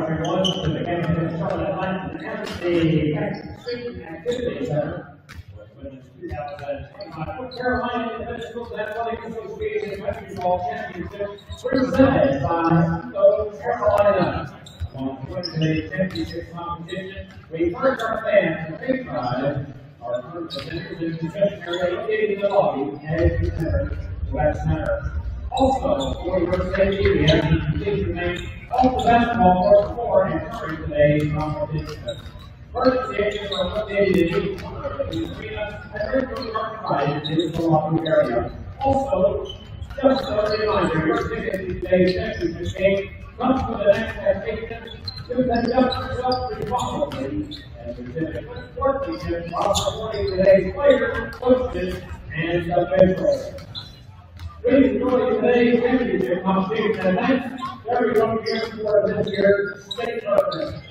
everyone to the campus Charlotte Light and the Texas Activity Center. Women's 2025 North Carolina Independent Athletic Association Basketball Championship presented by North Carolina. On Wednesday's championship competition, we encourage our fans to patronize our group of vendors in the concession area located in the lobby as you enter the West Center. Also, for your safety, we have the completion name of the basketball court for and during today's competition. First, the agents are located in each corner of the arena and regularly are provided in the lobby area. Also, just a reminder, your ticket to today's championship game comes with an expectation to conduct yourself responsibly and present a good sportsmanship while supporting today's players, coaches, and officials. Please enjoy today's championship competition and thanks to everyone here for this year's state tournament.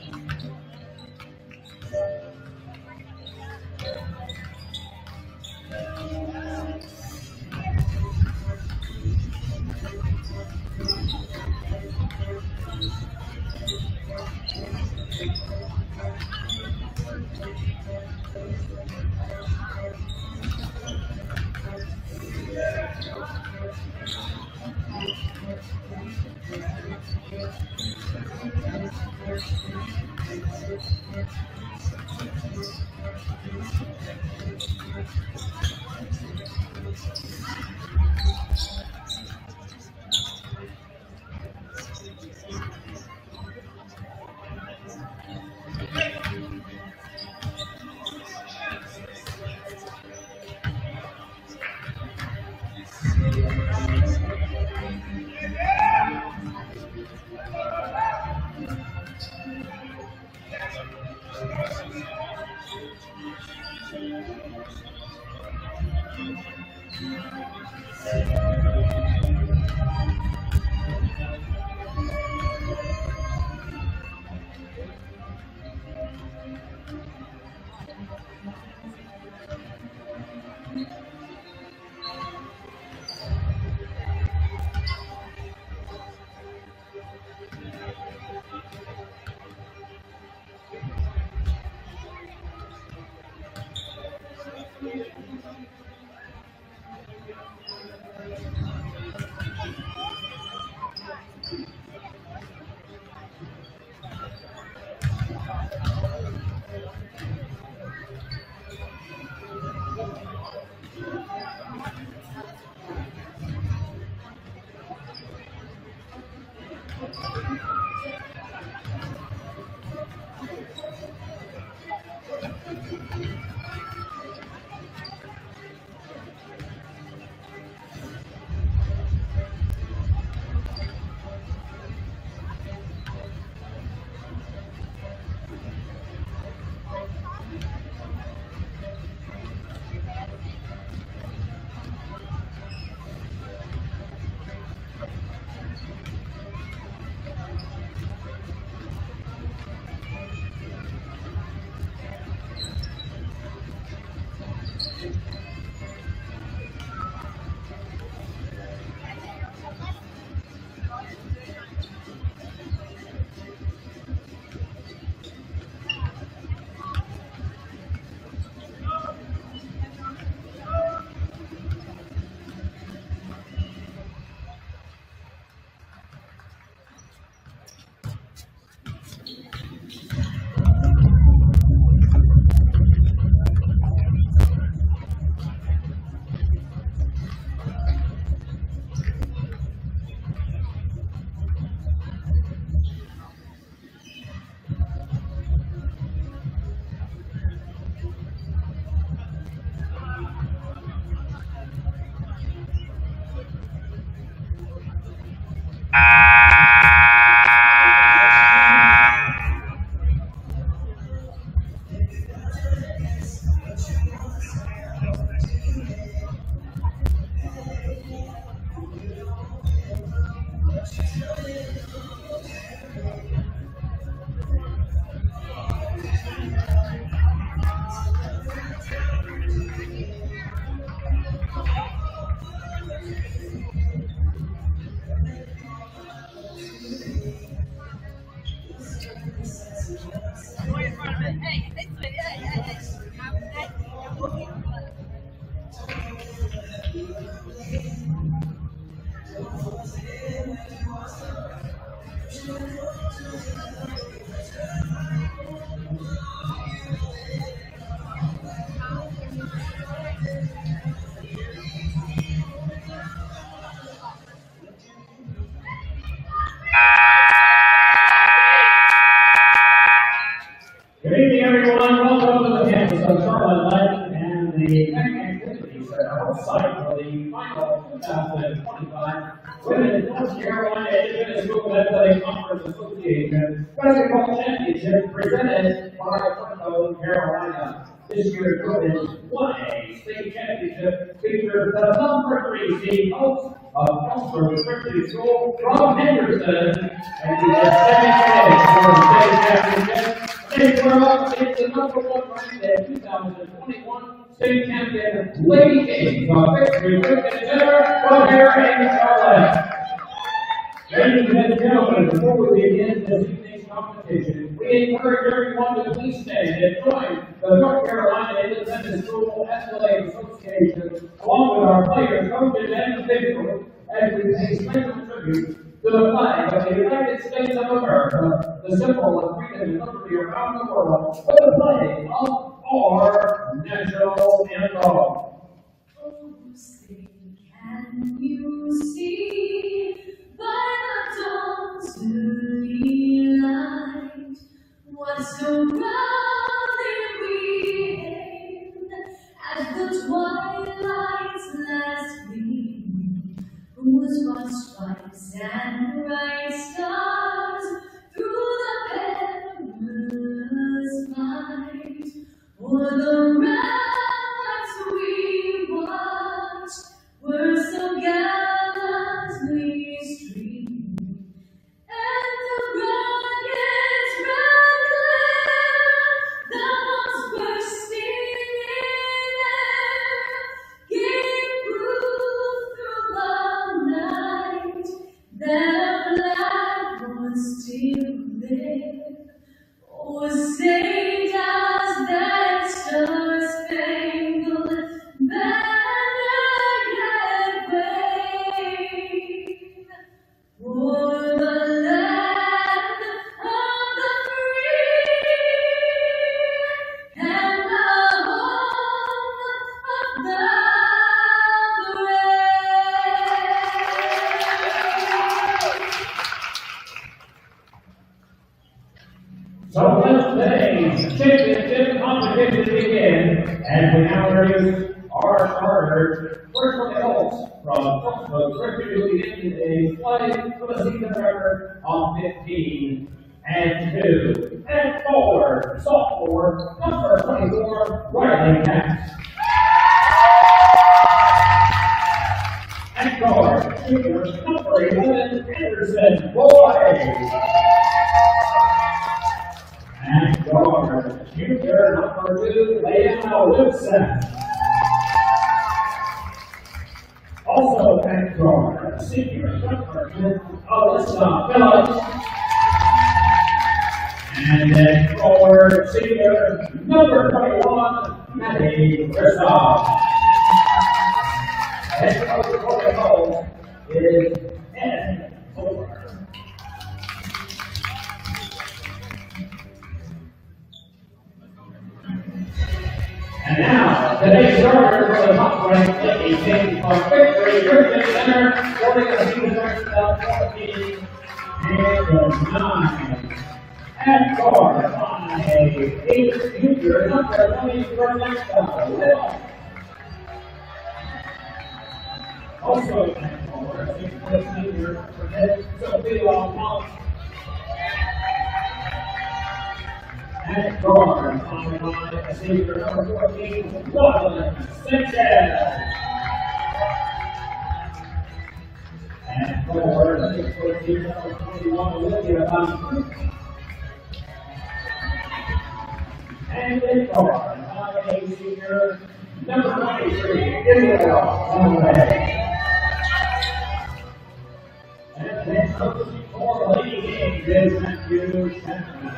Good evening, everyone. Welcome to the campus of Charlotte Light and the activities at our site for the final 2025 Women's North Carolina Independent School Athletic Conference Association Basketball Championship presented by North Carolina. This year's Women's 1A State Championship features the number 3 seed host of Crossroads Christian School from Henderson and the second for the state championship. They were up against the number 1 ranked 2021 state champion Lady Kings on Victory Christian Center from here in Charlotte. Ladies and gentlemen, before we begin this evening's competition, we encourage everyone to please stand and join the North Carolina Independent School Athletic Association, along with our players, coaches, and officials, as we pay special tribute to the flag of the United States of America, the symbol of freedom and liberty around the world, with the flag of our national anthem. Oh, say, can you see by the dawn's early light what so proudly we hailed as the twilight's last gleam was by stripes and bright stars through the perilous fight for the ramparts we watched were so gallantly streamed, and the rockets ran clear, the bombs bursting in air, gave proof through the night that a flag was still there. Oh, say does that star-spangled banner yet wave for the land of the free and the home of the brave. So let's today's championship competition begin, and we now introduce our starters. First one else from Crossroads Christian who begins today's play with a season record of 15-2. And forward, sophomore, number 24, Riley Katz. And guard, junior, number 11, Anderson Boyd. And guard, junior, number 2, Leanna Wilson. Also at guard, senior, number 10, Alyssa Phillips. And then forward, senior, number 21, Maddie Kristoff. And coach for the goal is Ed Fuller. And now, today's starter for the top-ranked Lady Kings from Victory Christian Center, holding a season record of 14-9. At guard, on a 8 junior, number 20, Rebecca. Also at guard, 6 senior, Sophia Moss. At guard, on the line, senior number 14, Wallace Sanchez. At guard, 6 senior number 21, Olivia Thompson. And at guard, on a senior number 23, Isabel Conway. And then coaching for the Lady Kings is Matthew Chapman.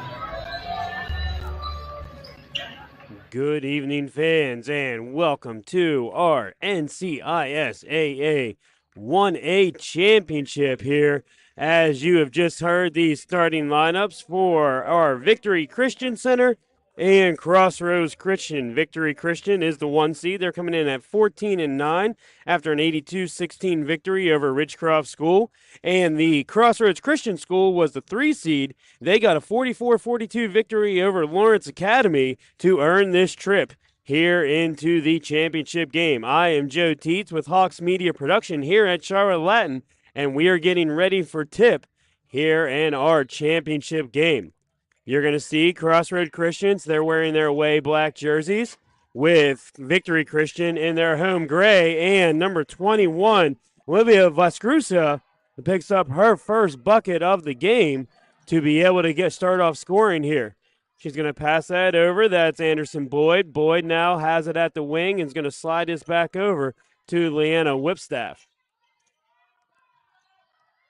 Good evening, fans, and welcome to our NCISAA 1A Championship here. As you have just heard, the starting lineups for our Victory Christian Center and Crossroads Christian. Victory Christian is the 1 seed. They're coming in at 14-9 after an 82-16 victory over Ridgecroft School. And the Crossroads Christian School was the 3 seed. They got a 44-42 victory over Lawrence Academy to earn this trip here into the championship game. I am Joe Teets with Hawks Media Production here at Charlotte Latin, and we are getting ready for tip here in our championship game. You're going to see Crossroad Christians. They're wearing their away black jerseys with Victory Christian in their home gray. And number 21, Olivia Vascrusa, picks up her first bucket of the game to be able to start off scoring here. She's going to pass that over. That's Anderson Boyd. Boyd now has it at the wing and is going to slide this back over to Leanna Whipstaff.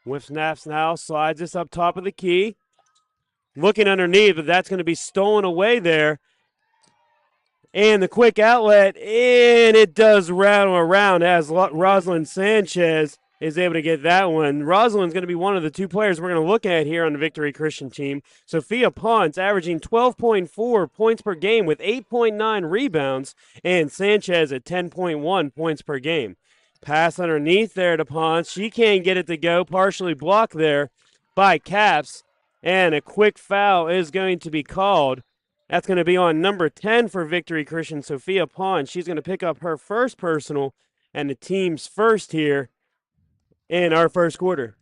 Whipstaff now slides this up top of the key. Looking underneath, but that's going to be stolen away there. And the quick outlet, and it does rattle around as Rosalind Sanchez is able to get that one. Rosalind's going to be one of the 2 players we're going to look at here on the Victory Christian team. Sophia Ponce averaging 12.4 points per game with 8.9 rebounds, and Sanchez at 10.1 points per game. Pass underneath there to Ponce. She can't get it to go, partially blocked there by Caps. And a quick foul is going to be called. That's going to be on number 10 for Victory Christian, Sophia Pond. She's going to pick up her first personal and the team's first here in our first quarter.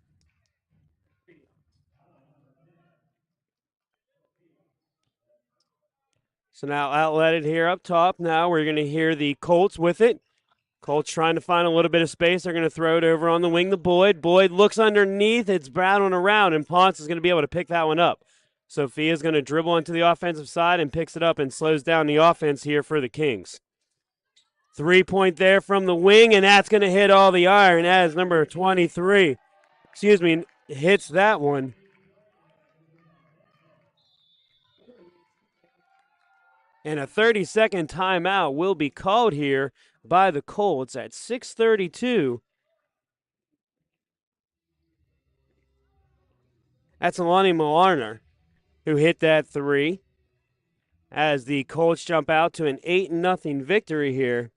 So now outletted here up top. Now we're going to hear the Colts with it. Colts trying to find a little bit of space. They're going to throw it over on the wing to Boyd. Boyd looks underneath. It's battling around, and Ponce is going to be able to pick that one up. Sophia's going to dribble into the offensive side and picks it up and slows down the offense here for the Kings. 3-point there from the wing, and that's going to hit all the iron as number 23, hits that one. And a 30-second timeout will be called here by the Colts at 6:32. That's Alani Millarner who hit that 3 as the Colts jump out to an 8-0 victory here.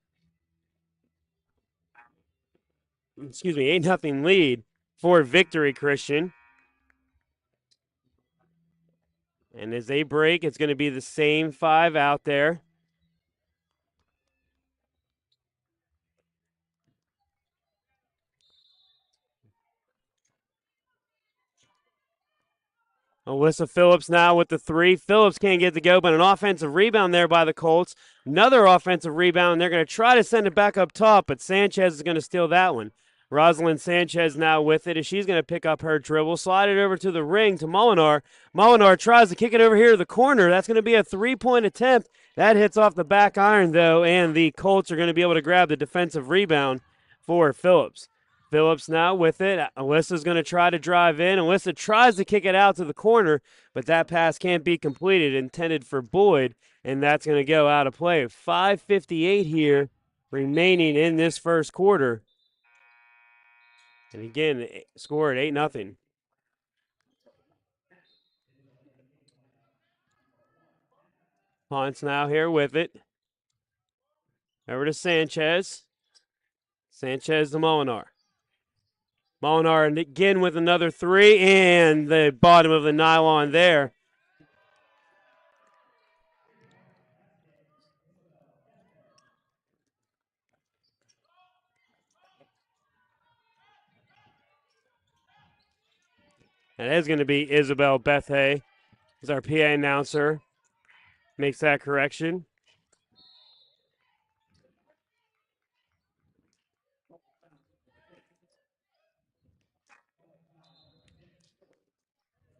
8-0 lead for Victory Christian. And as they break, it's going to be the same 5 out there. Alyssa Phillips now with the 3. Phillips can't get to go, but an offensive rebound there by the Colts. Another offensive rebound, and they're going to try to send it back up top, but Sanchez is going to steal that one. Rosalind Sanchez now with it as she's going to pick up her dribble, slide it over to the ring to Molinar. Molinar tries to kick it over here to the corner. That's going to be a 3-point attempt. That hits off the back iron, though, and the Colts are going to be able to grab the defensive rebound for Phillips. Phillips now with it. Alyssa's going to try to drive in. Alyssa tries to kick it out to the corner, but that pass can't be completed, intended for Boyd, and that's going to go out of play. 5:58 here remaining in this first quarter. And again, score at 8-0. Ponce now here with it. Over to Sanchez. Sanchez to Molinar. Molinar again with another 3, and the bottom of the nylon there. That is going to be Isabel Bethay as our PA announcer makes that correction.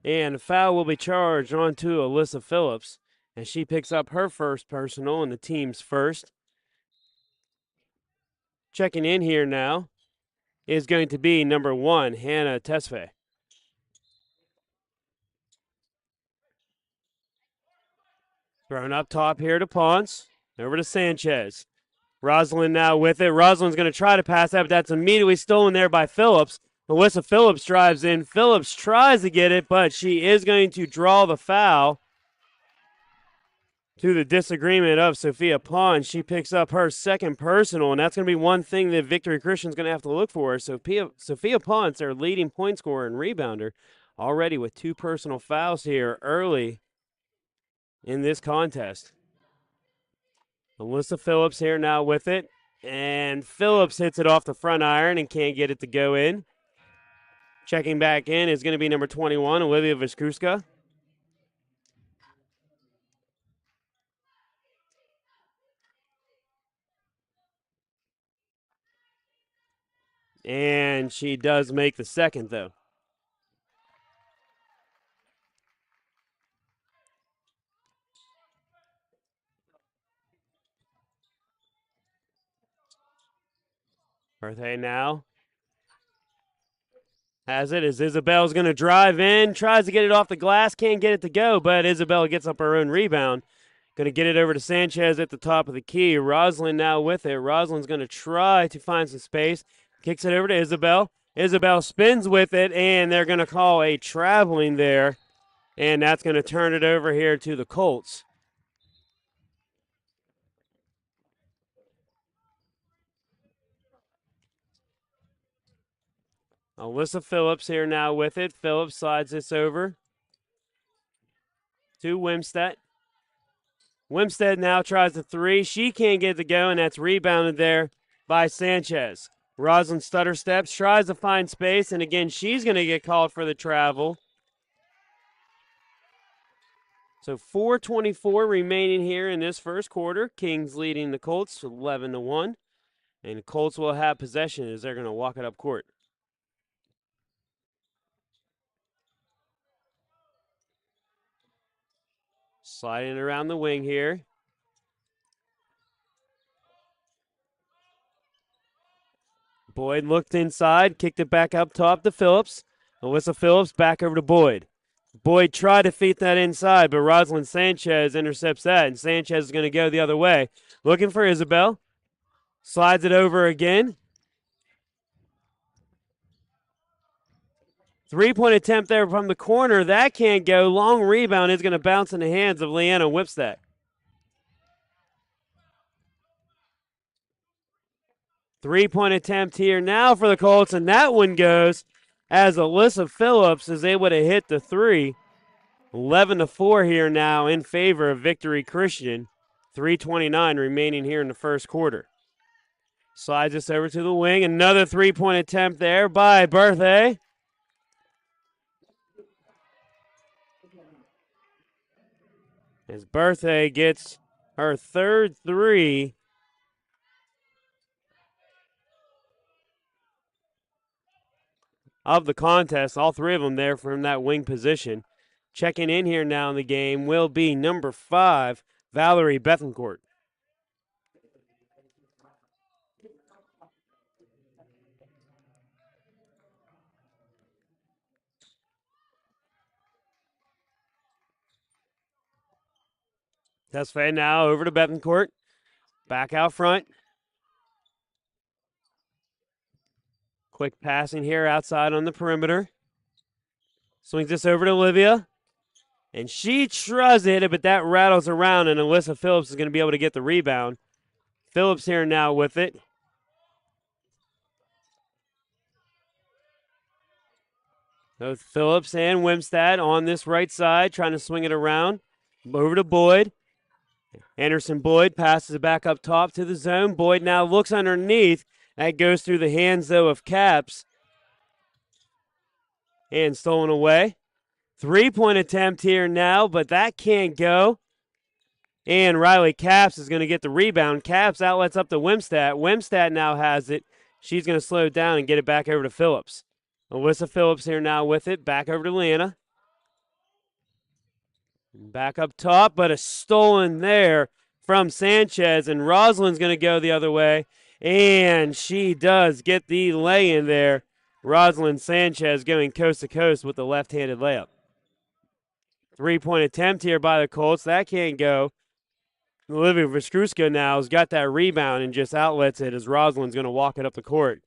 And a foul will be charged onto Alyssa Phillips as she picks up her first personal and the team's first. Checking in here now is going to be number 1, Hannah Tesfaye. Thrown up top here to Ponce. Over to Sanchez. Rosalind now with it. Rosalind's going to try to pass that, but that's immediately stolen there by Phillips. Alyssa Phillips drives in. Phillips tries to get it, but she is going to draw the foul. to the disagreement of Sophia Pons. She picks up her second personal, and that's going to be one thing that Victory Christian's going to have to look for. Sophia Pons, their leading point scorer and rebounder, already with 2 personal fouls here early in this contest. Alyssa Phillips here now with it, and Phillips hits it off the front iron and can't get it to go in. Checking back in is going to be number 21, Olivia Viskuska. And she does make the second, though. Birthday now has it as Isabel's going to drive in, tries to get it off the glass, can't get it to go, but Isabel gets up her own rebound. Going to get it over to Sanchez at the top of the key. Rosalind now with it. Rosalind's going to try to find some space. Kicks it over to Isabel. Isabel spins with it, and they're going to call a traveling there, and that's going to turn it over here to the Colts. Alyssa Phillips here now with it. Phillips slides this over to Wimstead. Wimstead now tries the 3. She can't get it to go, and that's rebounded there by Sanchez. Rosalind stutter steps, tries to find space, and again, she's going to get called for the travel. So 4:24 remaining here in this first quarter. Kings leading the Colts 11-1, and the Colts will have possession as they're going to walk it up court. Sliding around the wing here. Boyd looked inside, kicked it back up top to Phillips. Alyssa Phillips back over to Boyd. Boyd tried to feed that inside, but Rosalind Sanchez intercepts that, and Sanchez is going to go the other way. Looking for Isabel. Slides it over again. 3-point attempt there from the corner. That can't go. Long rebound is going to bounce in the hands of Leanna Whipstack. Three-point attempt here now for the Colts, and that one goes as Alyssa Phillips is able to hit the 3. 11-4 here now in favor of Victory Christian. 3:29 remaining here in the first quarter. Slides this over to the wing. Another three-point attempt there by Berthay. As Berthay gets her third 3. Of the contest, all 3 of them there from that wing position. Checking in here now in the game will be number 5, Valerie Bethencourt. Tesfaye now over to Bethencourt. Back out front. Quick passing here outside on the perimeter. Swings this over to Olivia. And she tries to hit it, but that rattles around, and Alyssa Phillips is going to be able to get the rebound. Phillips here now with it. Both Phillips and Wimstad on this right side, trying to swing it around. Over to Boyd. Anderson Boyd passes it back up top to the zone. Boyd now looks underneath. That goes through the hands, though, of Caps. And stolen away. 3-point attempt here now, but that can't go. And Riley Caps is going to get the rebound. Caps outlets up to Wimstad. Wimstad now has it. She's going to slow it down and get it back over to Phillips. Alyssa Phillips here now with it. Back over to Leanna. Back up top, but a stolen there from Sanchez. And Rosalind's going to go the other way. And she does get the lay-in there. Rosalind Sanchez going coast to coast with the left-handed layup. 3-point attempt here by the Colts. That can't go. Olivia Viskuska now has got that rebound and just outlets it as Rosalind's going to walk it up the court.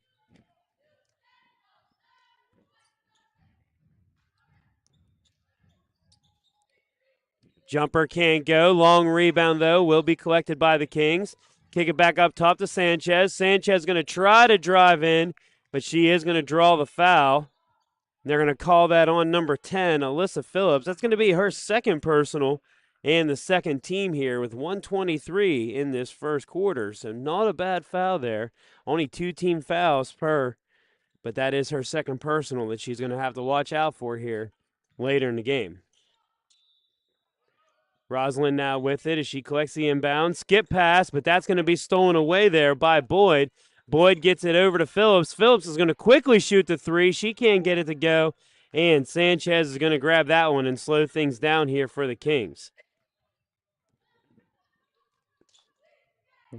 Jumper can't go. Long rebound, though, will be collected by the Kings. Kick it back up top to Sanchez. Sanchez going to try to drive in, but she is going to draw the foul. They're going to call that on number 10, Alyssa Phillips. That's going to be her second personal and the second team here with 1:23 in this first quarter. So not a bad foul there. Only 2 team fouls per, but that is her second personal that she's going to have to watch out for here later in the game. Rosalind now with it as she collects the inbound. Skip pass, but that's going to be stolen away there by Boyd. Boyd gets it over to Phillips. Phillips is going to quickly shoot the 3. She can't get it to go. And Sanchez is going to grab that one and slow things down here for the Kings.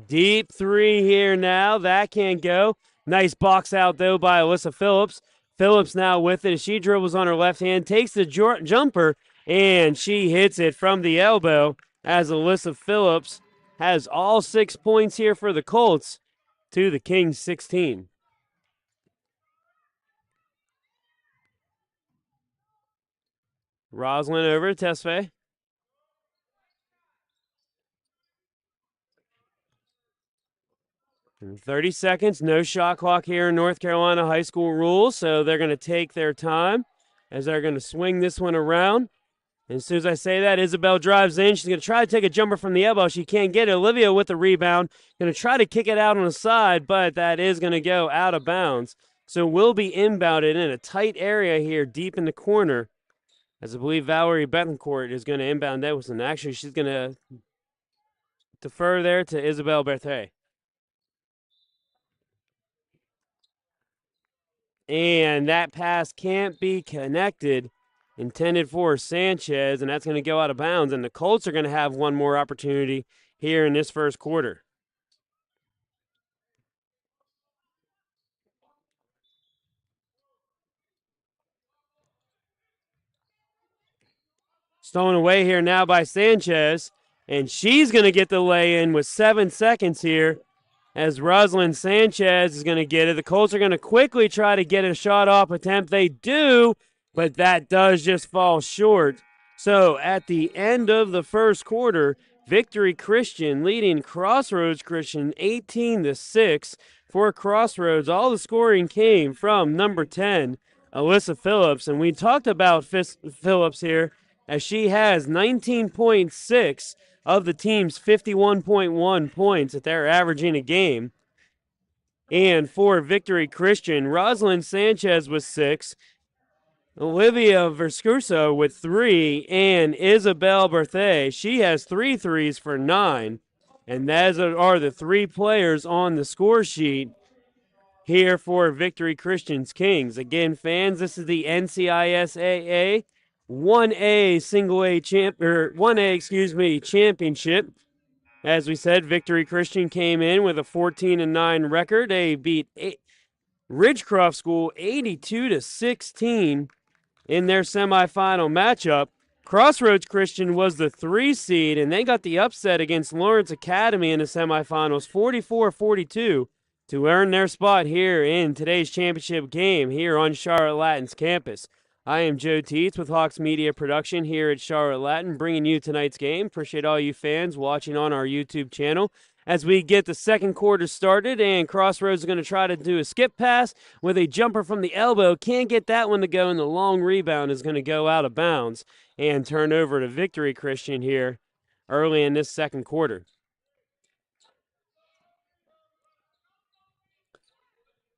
Deep 3 here now. That can't go. Nice box out, though, by Alyssa Phillips. Phillips now with it as she dribbles on her left hand, takes the jumper, and she hits it from the elbow as Alyssa Phillips has all 6 points here for the Colts to the Kings 16. Rosalind over to Tesfaye. 30 seconds, no shot clock here in North Carolina high school rules, so they're going to take their time as they're going to swing this one around. And as soon as I say that, Isabel drives in. She's going to try to take a jumper from the elbow. She can't get it. Olivia with the rebound. Going to try to kick it out on the side, but that is going to go out of bounds. So we'll be inbounded in a tight area here deep in the corner. As I believe Valerie Betancourt is going to inbound that. And actually, she's going to defer there to Isabel Berthet. And that pass can't be connected. Intended for Sanchez, and that's going to go out of bounds. And the Colts are going to have one more opportunity here in this first quarter. Stolen away here now by Sanchez, and she's going to get the lay-in with 7 seconds here as Rosalind Sanchez is going to get it. The Colts are going to quickly try to get a shot-off attempt. They do, but that does just fall short. So at the end of the first quarter, Victory Christian leading Crossroads Christian 18-6. For Crossroads, all the scoring came from number 10, Alyssa Phillips. And we talked about Phillips here as she has 19.6 of the team's 51.1 points that they're averaging a game. And for Victory Christian, Rosalind Sanchez with 6, Olivia Verscuso with 3, and Isabel Berthet, she has 3 threes for 9. And those are the 3 players on the score sheet here for Victory Christian's Kings. Again, fans, this is the NCISAA 1A championship. As we said, Victory Christian came in with a 14-9 record. They beat Ridgecroft School 82-16 in their semifinal matchup. Crossroads Christian was the 3 seed, and they got the upset against Lawrence Academy in the semifinals, 44-42, to earn their spot here in today's championship game here on Charlotte Latin's campus. I am Joe Teets with Hawks Media Production here at Charlotte Latin, bringing you tonight's game. Appreciate all you fans watching on our YouTube channel. As we get the second quarter started, and Crossroads is going to try to do a skip pass with a jumper from the elbow. Can't get that one to go, and the long rebound is going to go out of bounds and turn over to Victory Christian here early in this second quarter.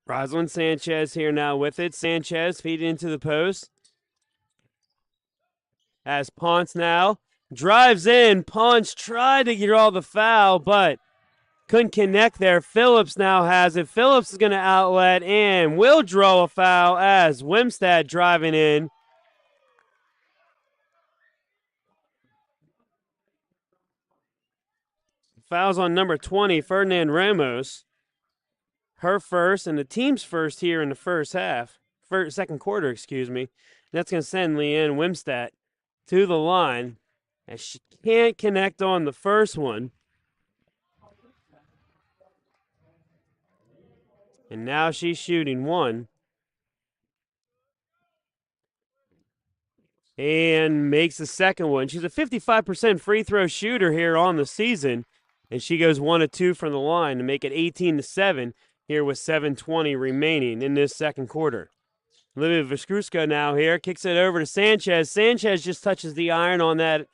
Rosalind Sanchez here now with it. Sanchez feed into the post. As Ponce now drives in. Ponce tried to draw the foul, but couldn't connect there. Phillips now has it. Phillips is going to outlet and will draw a foul as Wimstad driving in. Fouls on number 20, Ferdinand Ramos. Her first and the team's first here in the second quarter, excuse me. That's going to send Leanne Wimstad to the line as she can't connect on the first one. And now she's shooting one. and makes the second one. She's a 55% free throw shooter here on the season, and she goes 1 of 2 from the line to make it 18-7 here with 7:20 remaining in this second quarter. Olivia Viscrusko now here, kicks it over to Sanchez. Sanchez just touches the iron on that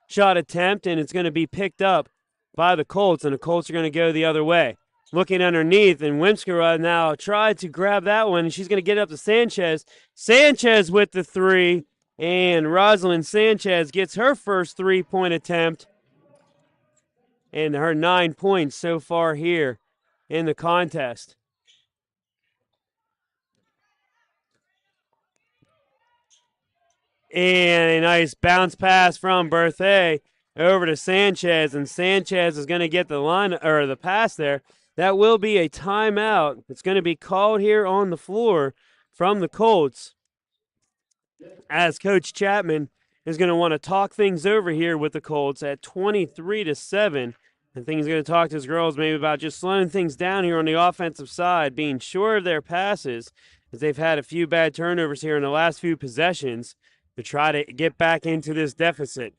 shot attempt, and it's going to be picked up by the Colts, and the Colts are going to go the other way. Looking underneath, and Wimskara now tried to grab that one, and she's going to get it up to Sanchez. Sanchez with the three, and Rosalind Sanchez gets her first three-point attempt, and her 9 points so far here in the contest. And a nice bounce pass from Berthet over to Sanchez, and Sanchez is going to get the line or the pass there. That will be a timeout. It's going to be called here on the floor from the Colts, as Coach Chapman is going to want to talk things over here with the Colts at 23-7. I think he's going to talk to his girls maybe about just slowing things down here on the offensive side, being sure of their passes, as they've had a few bad turnovers here in the last few possessions to try to get back into this deficit.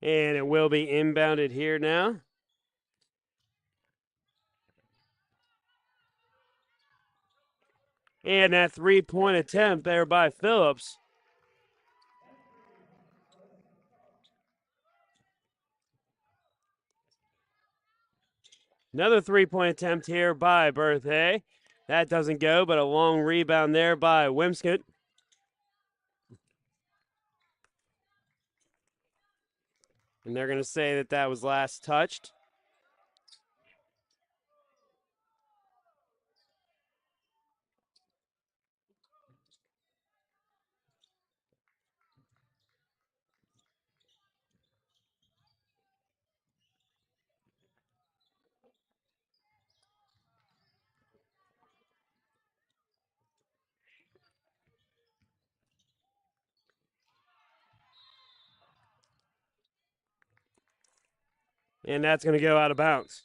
And it will be inbounded here now. And that three-point attempt there by Phillips. Another three-point attempt here by Berthet. That doesn't go, but a long rebound there by Wimskett. And they're going to say that that was last touched. And that's going to go out of bounds.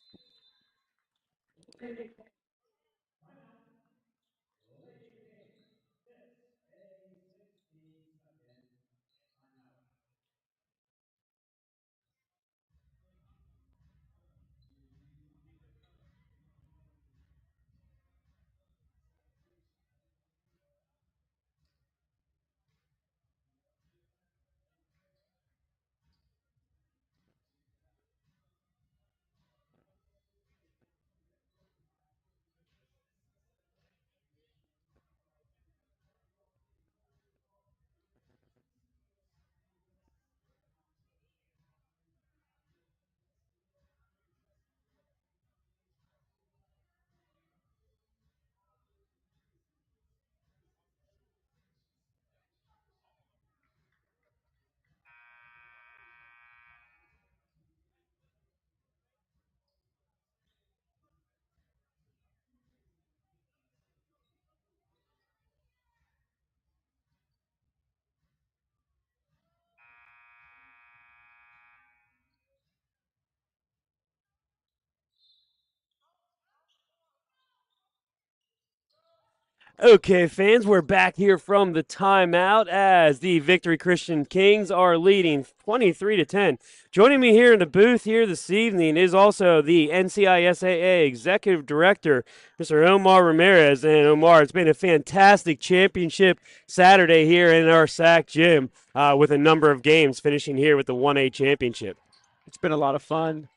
Okay, fans, we're back here from the timeout as the Victory Christian Kings are leading 23-10. Joining me here in the booth here this evening is also the NCISAA Executive Director, Mr. Omar Ramirez. And Omar, it's been a fantastic championship Saturday here in our SAC gym with a number of games finishing here with the 1A championship. It's been a lot of fun.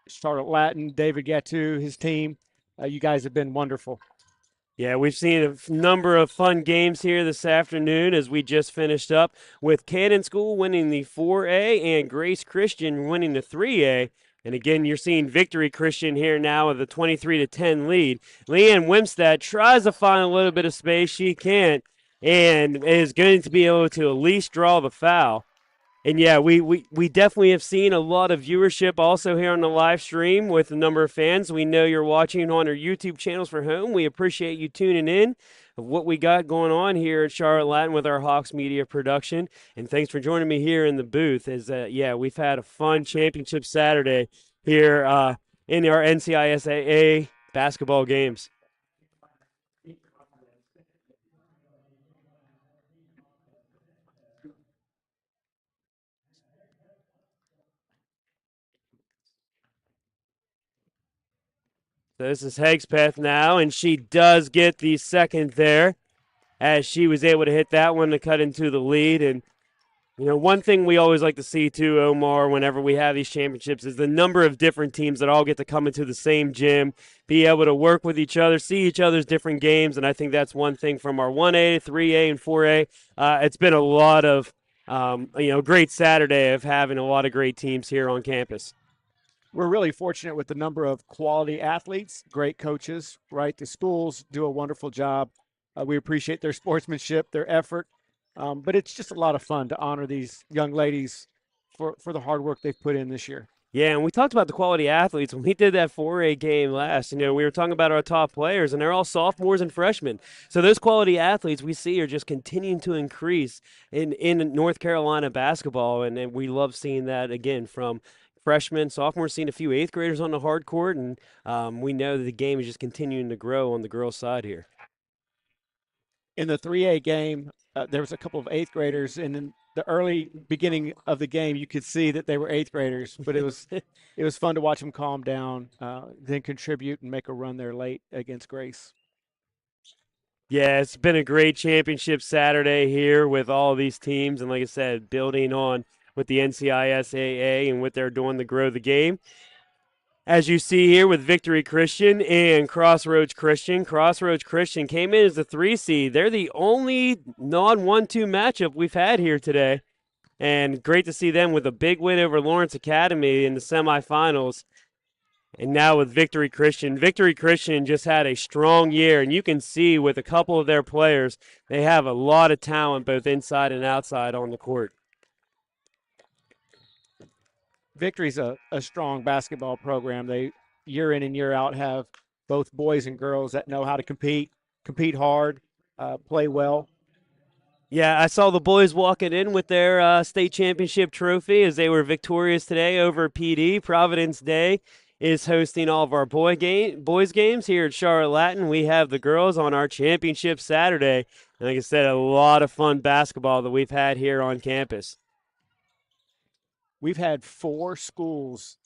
Charlotte Latin, David Gattu, his team, you guys have been wonderful. Yeah, we've seen a number of fun games here this afternoon as we just finished up with Cannon School winning the 4A and Grace Christian winning the 3A. And again, you're seeing Victory Christian here now with a 23-10 lead. Leanne Wimstad tries to find a little bit of space. She can't. and is going to be able to at least draw the foul. And yeah, we definitely have seen a lot of viewership also here on the live stream with a number of fans. We know you're watching on our YouTube channels for home. We appreciate you tuning in of what we got going on here at Charlotte Latin with our Hawks Media production. And thanks for joining me here in the booth. As yeah, we've had a fun championship Saturday here in our NCISAA basketball games. So this is Hegspeth now, and she does get the second there as she was able to hit that one to cut into the lead. And, you know, one thing we always like to see too, Omar, whenever we have these championships is the number of different teams that all get to come into the same gym, be able to work with each other, see each other's different games. And I think that's one thing from our 1A, 3A, and 4A. It's been a lot of, great Saturday of having a lot of great teams here on campus. We're really fortunate with the number of quality athletes, great coaches, right? The schools do a wonderful job. We appreciate their sportsmanship, their effort, but it's just a lot of fun to honor these young ladies for the hard work they've put in this year. Yeah, and we talked about the quality athletes when we did that 4A game last. You know, we were talking about our top players, and they're all sophomores and freshmen. So those quality athletes we see are just continuing to increase in North Carolina basketball, and we love seeing that again from freshmen, sophomores, seeing a few eighth graders on the hard court, and we know that the game is just continuing to grow on the girls' side here. In the 3A game, there was a couple of eighth graders, and in the early beginning of the game, you could see that they were eighth graders. But it was fun to watch them calm down, then contribute and make a run there late against Grace. Yeah, it's been a great championship Saturday here with all these teams, and like I said, building on with the NCISAA and what they're doing to grow the game. As you see here with Victory Christian and Crossroads Christian. Crossroads Christian came in as the 3 seed. They're the only non-1-2 matchup we've had here today. And great to see them with a big win over Lawrence Academy in the semifinals. And now with Victory Christian. Victory Christian just had a strong year, and you can see with a couple of their players, they have a lot of talent both inside and outside on the court. Victory's a strong basketball program. They year in and year out have both boys and girls that know how to compete hard, play well. Yeah, I saw the boys walking in with their state championship trophy as they were victorious today over PD. Providence Day is hosting all of our boys games here at Charlotte Latin. We have the girls on our championship Saturday. And like I said, a lot of fun basketball that we've had here on campus. We've had 4 schools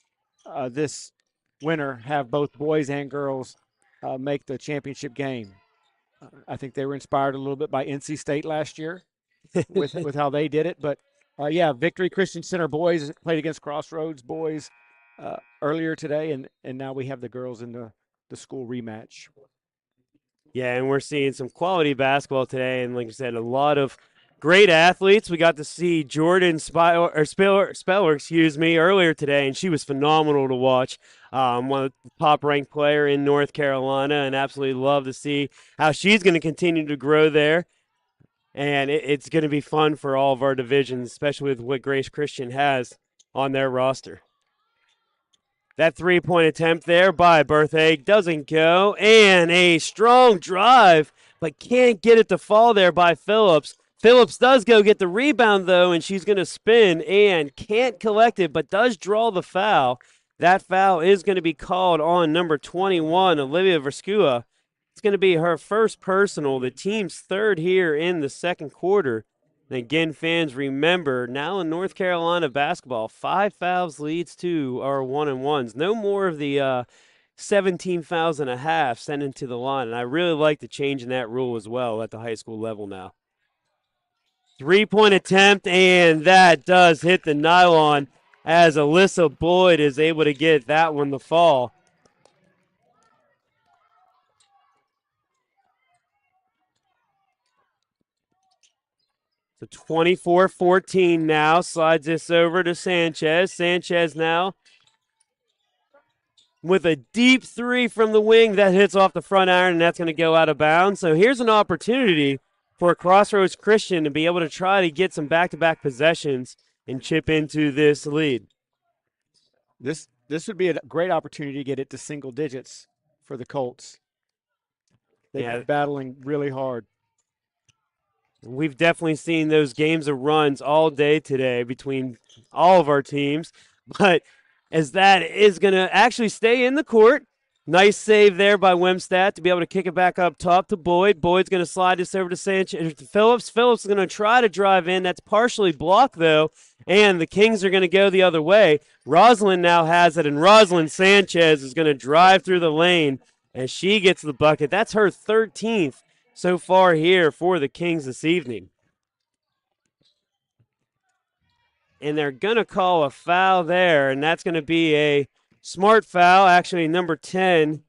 this winter have both boys and girls make the championship game. I think they were inspired a little bit by NC State last year with how they did it. But, yeah, Victory Christian Center boys played against Crossroads boys earlier today, and now we have the girls in the school rematch. Yeah, and we're seeing some quality basketball today, and like I said, a lot of great athletes. We got to see Jordan Speller, earlier today, and she was phenomenal to watch. One of the top-ranked player in North Carolina, and absolutely love to see how she's going to continue to grow there. And it's going to be fun for all of our divisions, especially with what Grace Christian has on their roster. That three-point attempt there by Berthegg doesn't go, and a strong drive, but can't get it to fall there by Phillips. Phillips does go get the rebound, though, and she's going to spin and can't collect it, but does draw the foul. That foul is going to be called on number 21, Olivia Verskua. It's going to be her first personal, the team's third here in the second quarter. And again, fans, remember, now in North Carolina basketball, 5 fouls leads to our 1-and-1s. No more of the 17 fouls and a half sent into the line. And I really like the change in that rule as well at the high school level now. Three-point attempt, and that does hit the nylon as Alyssa Boyd is able to get that one to fall. So 24-14 now, slides this over to Sanchez. Sanchez now with a deep three from the wing that hits off the front iron, and that's going to go out of bounds. So here's an opportunity for Crossroads Christian to be able to try to get some back-to-back possessions and chip into this lead. This would be a great opportunity to get it to single digits for the Colts. They've been battling really hard. We've definitely seen those games of runs all day today between all of our teams, but as that is going to actually stay in the court. Nice save there by Wimstat to be able to kick it back up top to Boyd. Boyd's going to slide this over to Sanchez. Phillips is going to try to drive in. That's partially blocked, though, and the Kings are going to go the other way. Rosalind now has it, and Rosalind Sanchez is going to drive through the lane as she gets the bucket. That's her 13th so far here for the Kings this evening. And they're going to call a foul there, and that's going to be a smart foul, actually number 10.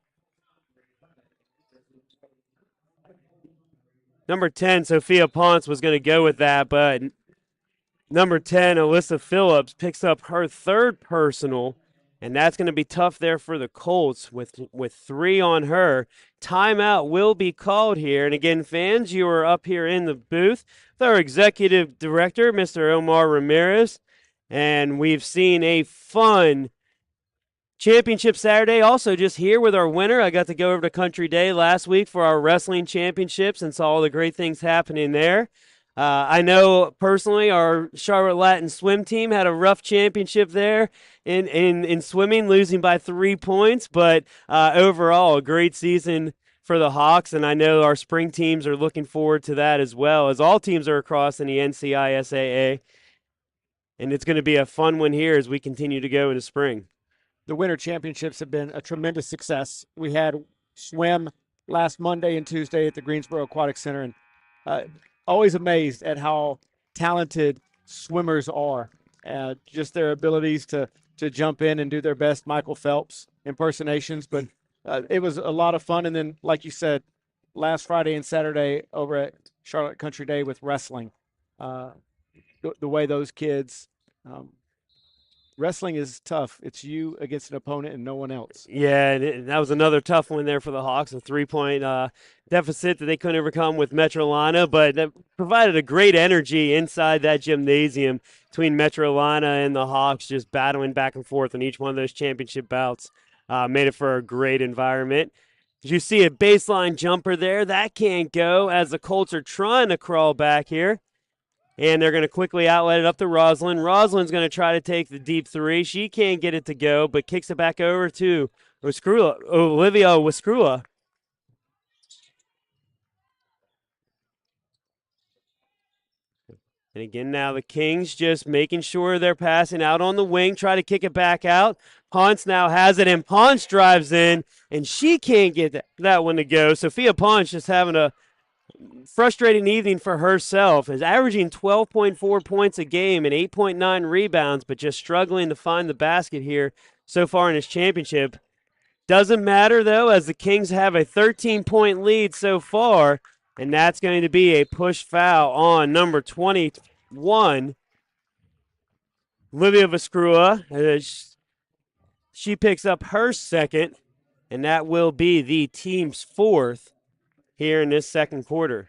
Number 10, Sophia Ponce was going to go with that, but number 10, Alyssa Phillips, picks up her third personal, and that's going to be tough there for the Colts with 3 on her. Timeout will be called here. And again, fans, you are up here in the booth with our executive director, Mr. Omar Ramirez, and we've seen a fun Championship Saturday. Also just here with our winner. I got to go over to Country Day last week for our wrestling championships and saw all the great things happening there. I know personally our Charlotte Latin swim team had a rough championship there in swimming, losing by 3 points, but overall a great season for the Hawks, and I know our spring teams are looking forward to that as well, as all teams are across in the NCISAA, and it's going to be a fun one here as we continue to go into spring. The winter championships have been a tremendous success. We had swim last Monday and Tuesday at the Greensboro Aquatic Center, and always amazed at how talented swimmers are. Just their abilities to jump in and do their best Michael Phelps impersonations. But it was a lot of fun. And then, like you said, last Friday and Saturday over at Charlotte Country Day with wrestling, the way those kids wrestling is tough. It's you against an opponent and no one else. Yeah, and that was another tough one there for the Hawks, a 3-point deficit that they couldn't overcome with Metrolana, but that provided a great energy inside that gymnasium between Metrolana and the Hawks, just battling back and forth in each one of those championship bouts. Made it for a great environment. Did you see a baseline jumper there? That can't go as the Colts are trying to crawl back here. And they're going to quickly outlet it up to Rosalind. Rosalind's going to try to take the deep 3. She can't get it to go, but kicks it back over to Olivia Waskrula. And again, now the Kings just making sure they're passing out on the wing, try to kick it back out. Ponce now has it, and Ponce drives in, and she can't get that one to go. Sophia Ponce just having a frustrating evening for herself, is averaging 12.4 points a game and 8.9 rebounds, but just struggling to find the basket here so far in this championship. Doesn't matter, though, as the Kings have a 13-point lead so far, and that's going to be a push foul on number 21, Olivia Vascrua. She picks up her second, and that will be the team's 4th here in this second quarter.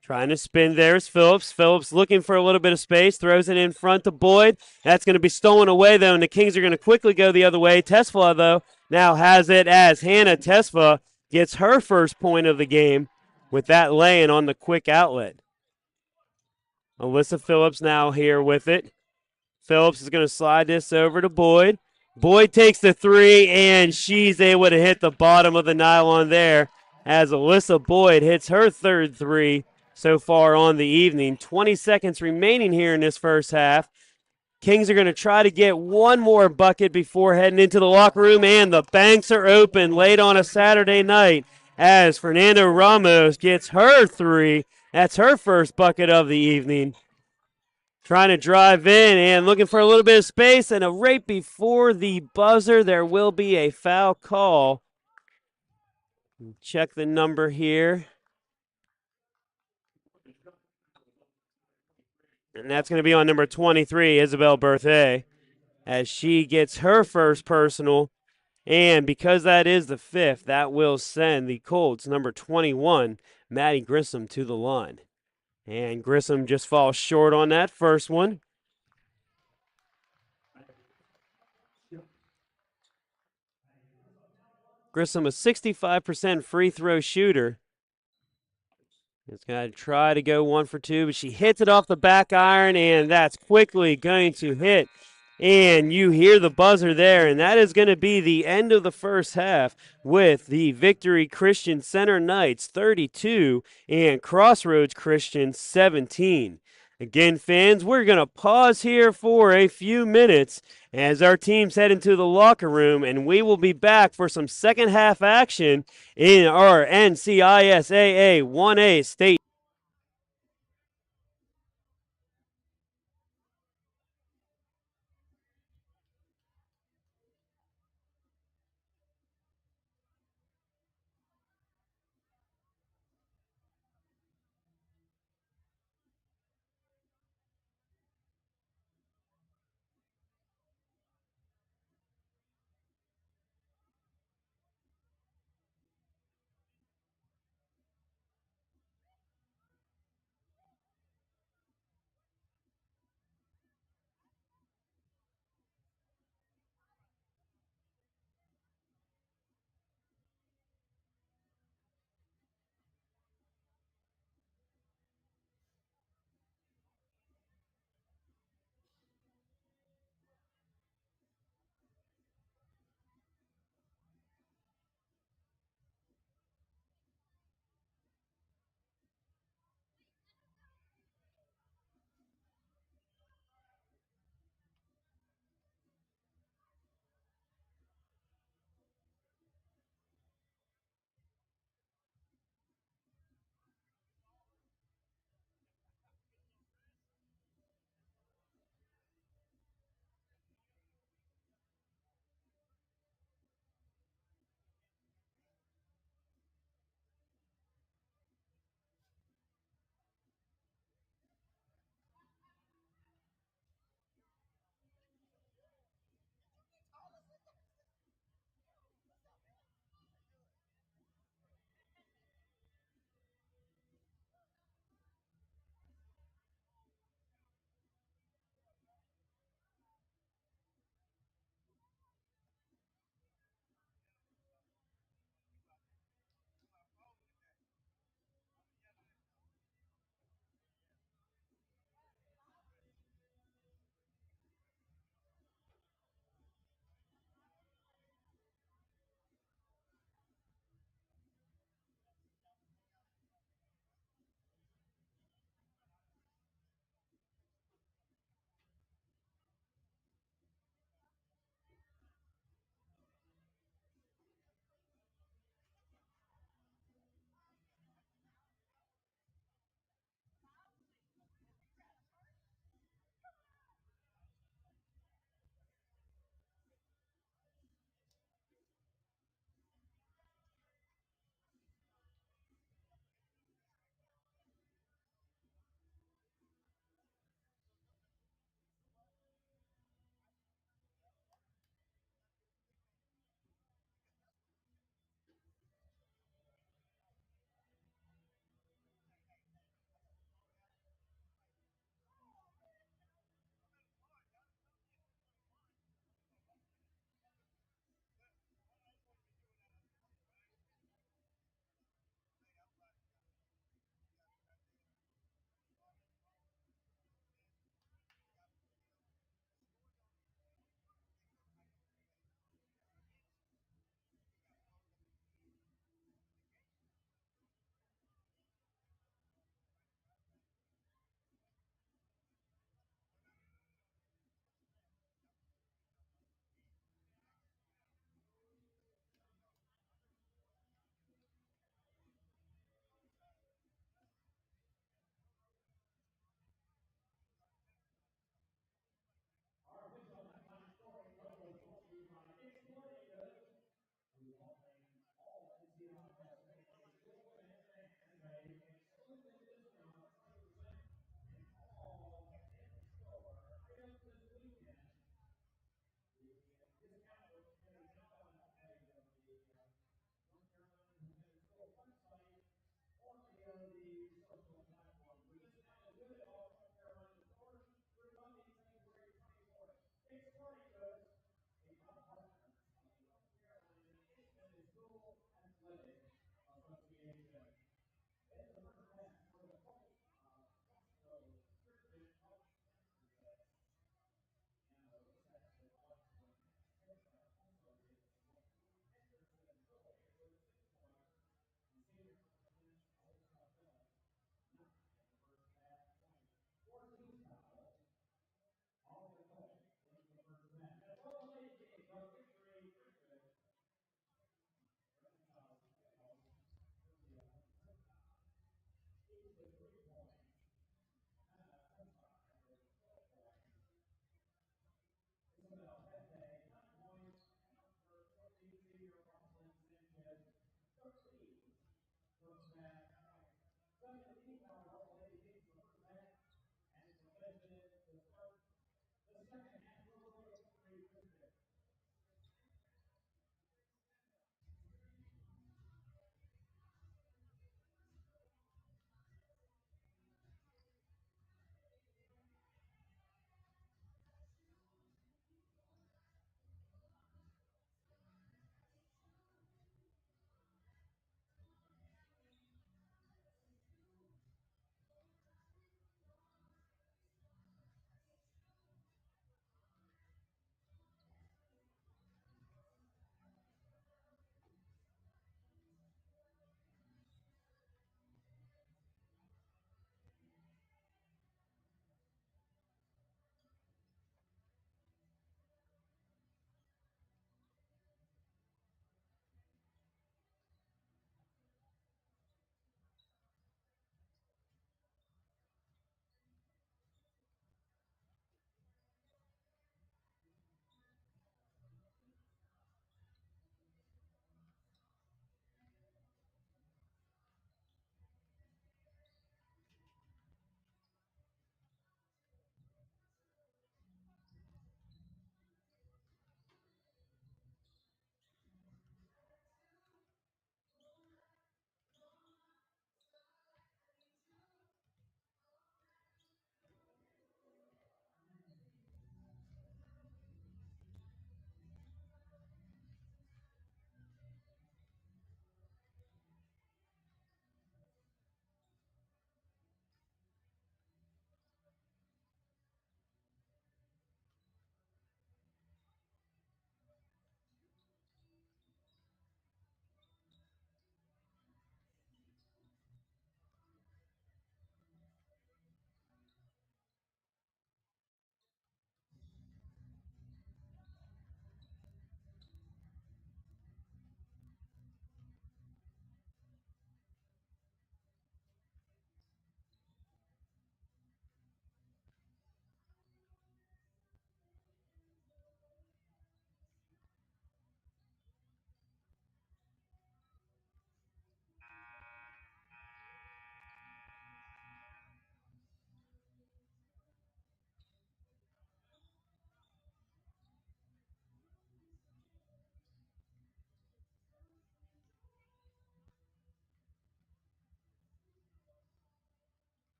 Trying to spin there is Phillips. Phillips looking for a little bit of space, throws it in front to Boyd. That's going to be stolen away, though, and the Kings are going to quickly go the other way. Tesfa, though, now has it as Hannah Tesfa gets her first point of the game with that lay-in on the quick outlet. Alyssa Phillips now here with it. Phillips is going to slide this over to Boyd. Boyd takes the 3, and she's able to hit the bottom of the nylon there as Alyssa Boyd hits her third 3 so far on the evening. 20 seconds remaining here in this first half. Kings are going to try to get one more bucket before heading into the locker room, and the banks are open late on a Saturday night as Fernando Ramos gets her 3. That's her first bucket of the evening. Trying to drive in and looking for a little bit of space, and right before the buzzer, there will be a foul call. Check the number here. And that's going to be on number 23, Isabel Berthet, as she gets her first personal. And because that is the fifth, that will send the Colts, number 21, Maddie Grissom, to the line. And Grissom just falls short on that first one. Grissom, a 65% free throw shooter. It's going to try to go 1 for 2, but she hits it off the back iron, and that's quickly going to hit. And you hear the buzzer there, and that is going to be the end of the first half with the Victory Christian Center Knights 32 and Crossroads Christian 17. Again, fans, we're going to pause here for a few minutes as our teams head into the locker room, and we will be back for some second half action in our NCISAA 1A state.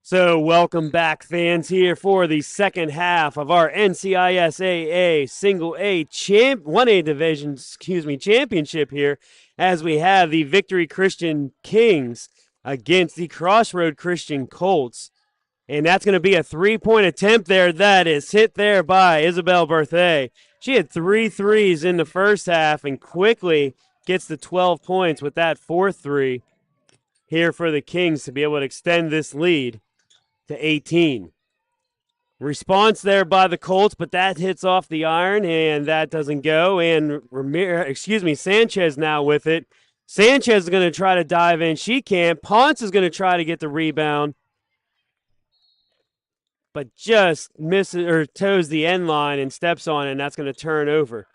So, welcome back, fans, here for the second half of our NCISAA Single A 1A Division, championship here, as we have the Victory Christian Kings against the Crossroad Christian Colts. And that's going to be a three-point attempt there. That is hit there by Isabel Berthay. She had 3 threes in the first half and quickly gets the 12 points with that 4th three here for the Kings to be able to extend this lead to 18. Response there by the Colts, but that hits off the iron, and that doesn't go. And Sanchez now with it. Sanchez is going to try to dive in. She can't. Ponce is going to try to get the rebound, but just misses or toes the end line and steps on it, and that's going to turn over.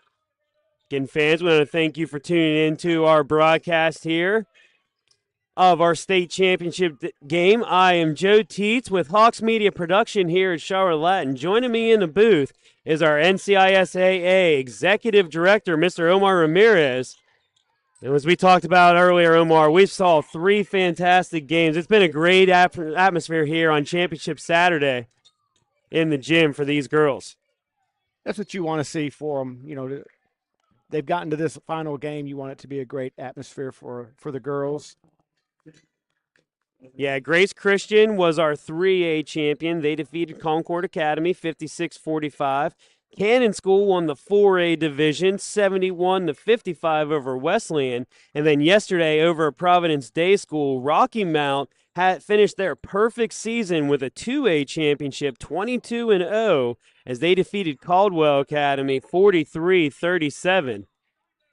Again, fans, we want to thank you for tuning in to our broadcast here of our state championship game. I am Joe Teets with Hawks Media Production here at Charlotte, and joining me in the booth is our NCISAA Executive Director, Mr. Omar Ramirez. And as we talked about earlier, Omar, we saw 3 fantastic games. It's been a great atmosphere here on Championship Saturday in the gym for these girls. That's what you want to see for them. You know, they've gotten to this final game. You want it to be a great atmosphere for the girls. Yeah, Grace Christian was our 3A champion. They defeated Concord Academy 56-45. Cannon School won the 4A division 71-55 over Wesleyan. And then yesterday over at Providence Day School, Rocky Mount had finished their perfect season with a 2A championship 22-0 as they defeated Caldwell Academy 43-37.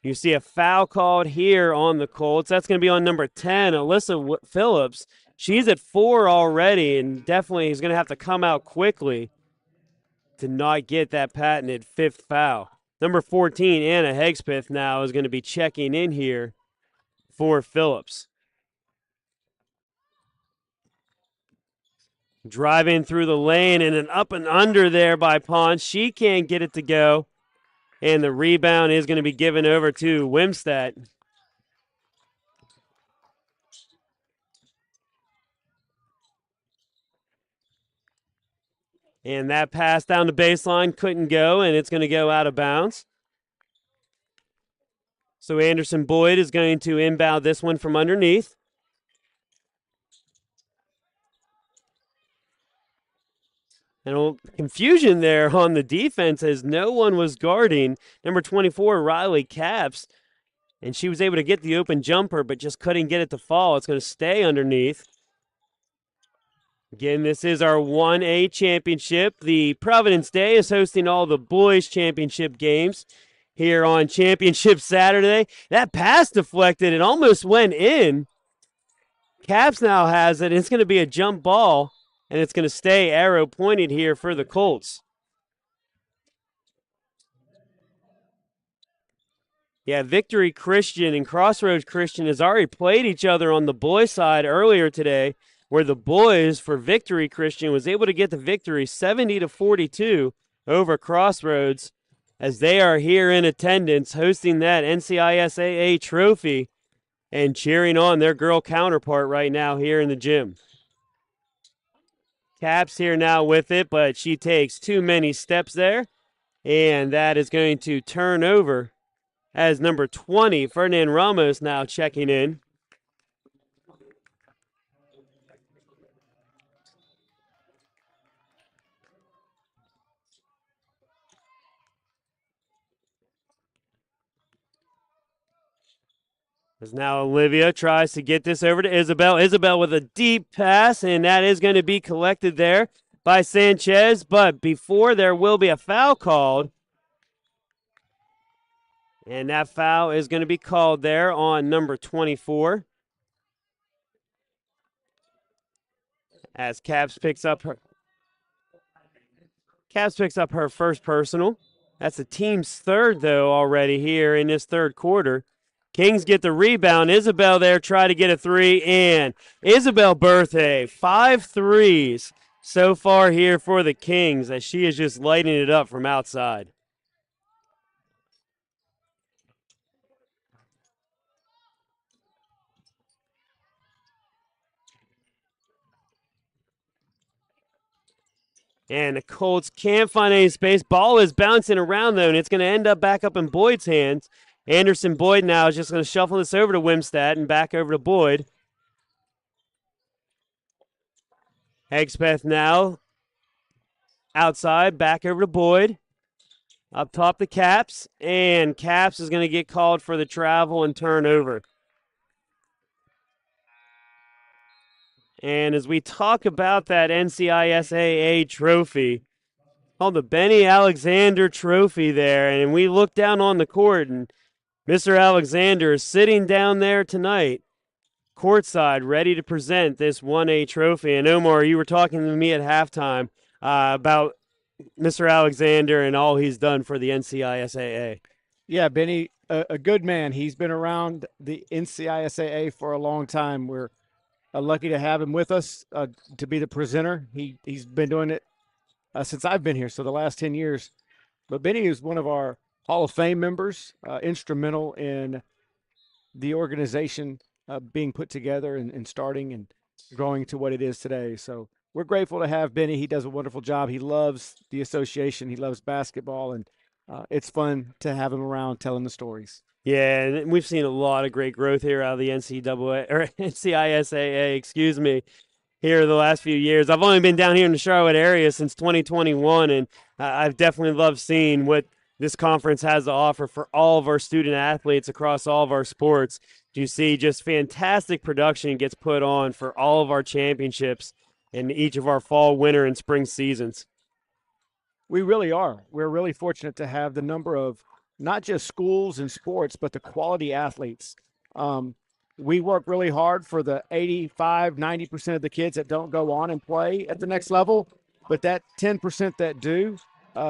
You see a foul called here on the Colts. That's going to be on number 10, Alyssa Phillips. She's at 4 already and definitely is going to have to come out quickly to not get that patented 5th foul. Number 14, Anna Hegspeth, now is going to be checking in here for Phillips. Driving through the lane and an up and under there by Ponce. She can't get it to go. And the rebound is going to be given over to Wimstadt. And that pass down the baseline couldn't go, and it's going to go out of bounds. So Anderson Boyd is going to inbound this one from underneath. And confusion there on the defense as no one was guarding number 24, Riley Caps. And she was able to get the open jumper, but just couldn't get it to fall. It's going to stay underneath. Again, this is our 1A championship. The Providence Day is hosting all the boys' championship games here on Championship Saturday. That pass deflected. It almost went in. Caps now has it. It's going to be a jump ball, and it's going to stay arrow pointed here for the Colts. Yeah, Victory Christian and Crossroads Christian has already played each other on the boys' side earlier today, where the boys for Victory Christian was able to get the victory 70-42 over Crossroads as they are here in attendance hosting that NCISAA trophy and cheering on their girl counterpart right now here in the gym. Caps here now with it, but she takes too many steps there, and that is going to turn over as number 20, Ferdinand Ramos, now checking in. As now Olivia tries to get this over to Isabel. Isabel with a deep pass, and that is going to be collected there by Sanchez. But before there will be a foul called. And that foul is going to be called there on number 24. As Caps picks up her first personal. That's the team's 3rd, though, already here in this 3rd quarter. Kings get the rebound. Isabel there try to get a 3, and Isabel Berthay, 5 threes so far here for the Kings as she is just lighting it up from outside. And the Colts can't find any space. Ball is bouncing around, though, and it's going to end up back up in Boyd's hands. Anderson Boyd now is just going to shuffle this over to Wimstad and back over to Boyd. Hegspeth now outside, back over to Boyd. Up top the Caps, and Caps is going to get called for the travel and turnover. And as we talk about that NCISAA trophy, called the Benny Alexander Trophy there, and we look down on the court, and Mr. Alexander is sitting down there tonight, courtside, ready to present this 1A trophy. And Omar, you were talking to me at halftime about Mr. Alexander and all he's done for the NCISAA. Yeah, Benny, a good man. He's been around the NCISAA for a long time. We're lucky to have him with us to be the presenter. He's been doing it since I've been here, so the last 10 years. But Benny is one of our Hall of Fame members, instrumental in the organization being put together and starting and growing to what it is today. So we're grateful to have Benny. He does a wonderful job. He loves the association. He loves basketball, and it's fun to have him around telling the stories. Yeah, and we've seen a lot of great growth here out of the NCISAA, excuse me, here the last few years. I've only been down here in the Charlotte area since 2021, and I've definitely loved seeing what this conference has to offer for all of our student athletes across all of our sports. You see just fantastic production gets put on for all of our championships in each of our fall, winter, and spring seasons. We really are. We're really fortunate to have the number of not just schools and sports, but the quality athletes. We work really hard for the 85, 90% of the kids that don't go on and play at the next level, but that 10% that do,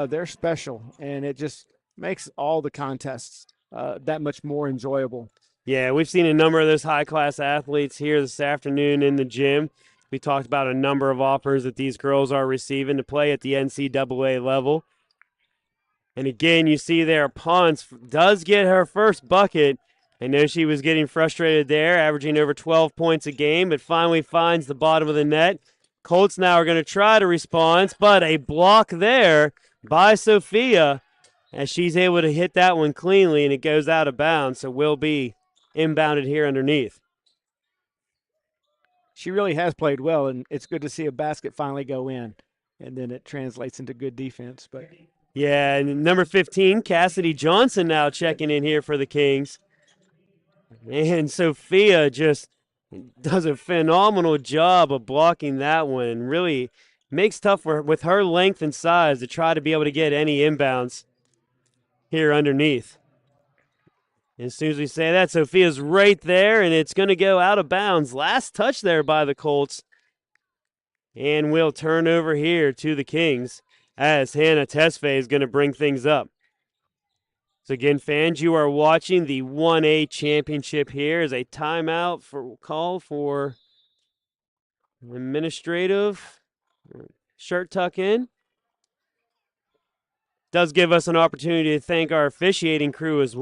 they're special, and it just makes all the contests that much more enjoyable. Yeah, we've seen a number of those high-class athletes here this afternoon in the gym. We talked about a number of offers that these girls are receiving to play at the NCAA level. And again, you see there, Ponce does get her first bucket. I know she was getting frustrated there, averaging over 12 points a game, but finally finds the bottom of the net. Colts now are going to try to respond, but a block there by Sophia as she's able to hit that one cleanly, and it goes out of bounds, so will be inbounded here underneath. She really has played well, and it's good to see a basket finally go in, and then it translates into good defense. But yeah, and number 15, Cassidy Johnson now checking in here for the Kings. And Sophia just does a phenomenal job of blocking that one and really makes tough with her length and size to try to be able to get any inbounds here underneath. And as soon as we say that, Sophia's right there, and it's going to go out of bounds. Last touch there by the Colts. And we'll turn over here to the Kings as Hannah Tesfaye is going to bring things up. So again, fans, you are watching the 1A championship here as a timeout call for administrative shirt tuck in. Does give us an opportunity to thank our officiating crew as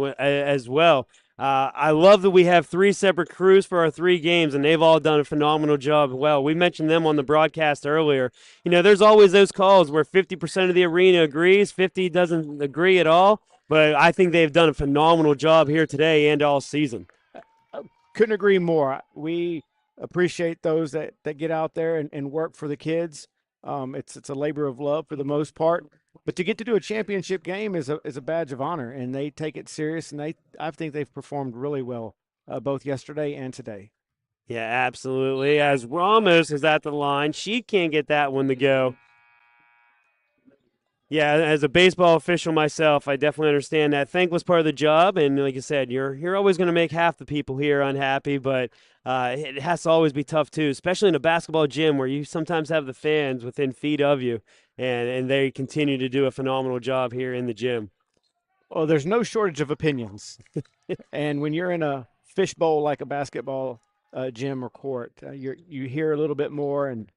well. I love that we have 3 separate crews for our 3 games, and they've all done a phenomenal job. Well, we mentioned them on the broadcast earlier. You know, there's always those calls where 50% of the arena agrees, 50 doesn't agree at all, but I think they've done a phenomenal job here today and all season. Couldn't agree more. We appreciate those that get out there and work for the kids. It's a labor of love for the most part. But to get to do a championship game is a badge of honor, and they take it serious, and I think they've performed really well both yesterday and today. Yeah, absolutely. As Ramos is at the line, she can't get that one to go. Yeah, as a baseball official myself, I definitely understand that. Thankless part of the job, and like you said, you're always going to make half the people here unhappy, but it has to always be tough too, especially in a basketball gym where you sometimes have the fans within feet of you, and they continue to do a phenomenal job here in the gym. Well, there's no shortage of opinions, and when you're in a fishbowl like a basketball gym or court, you hear a little bit more, and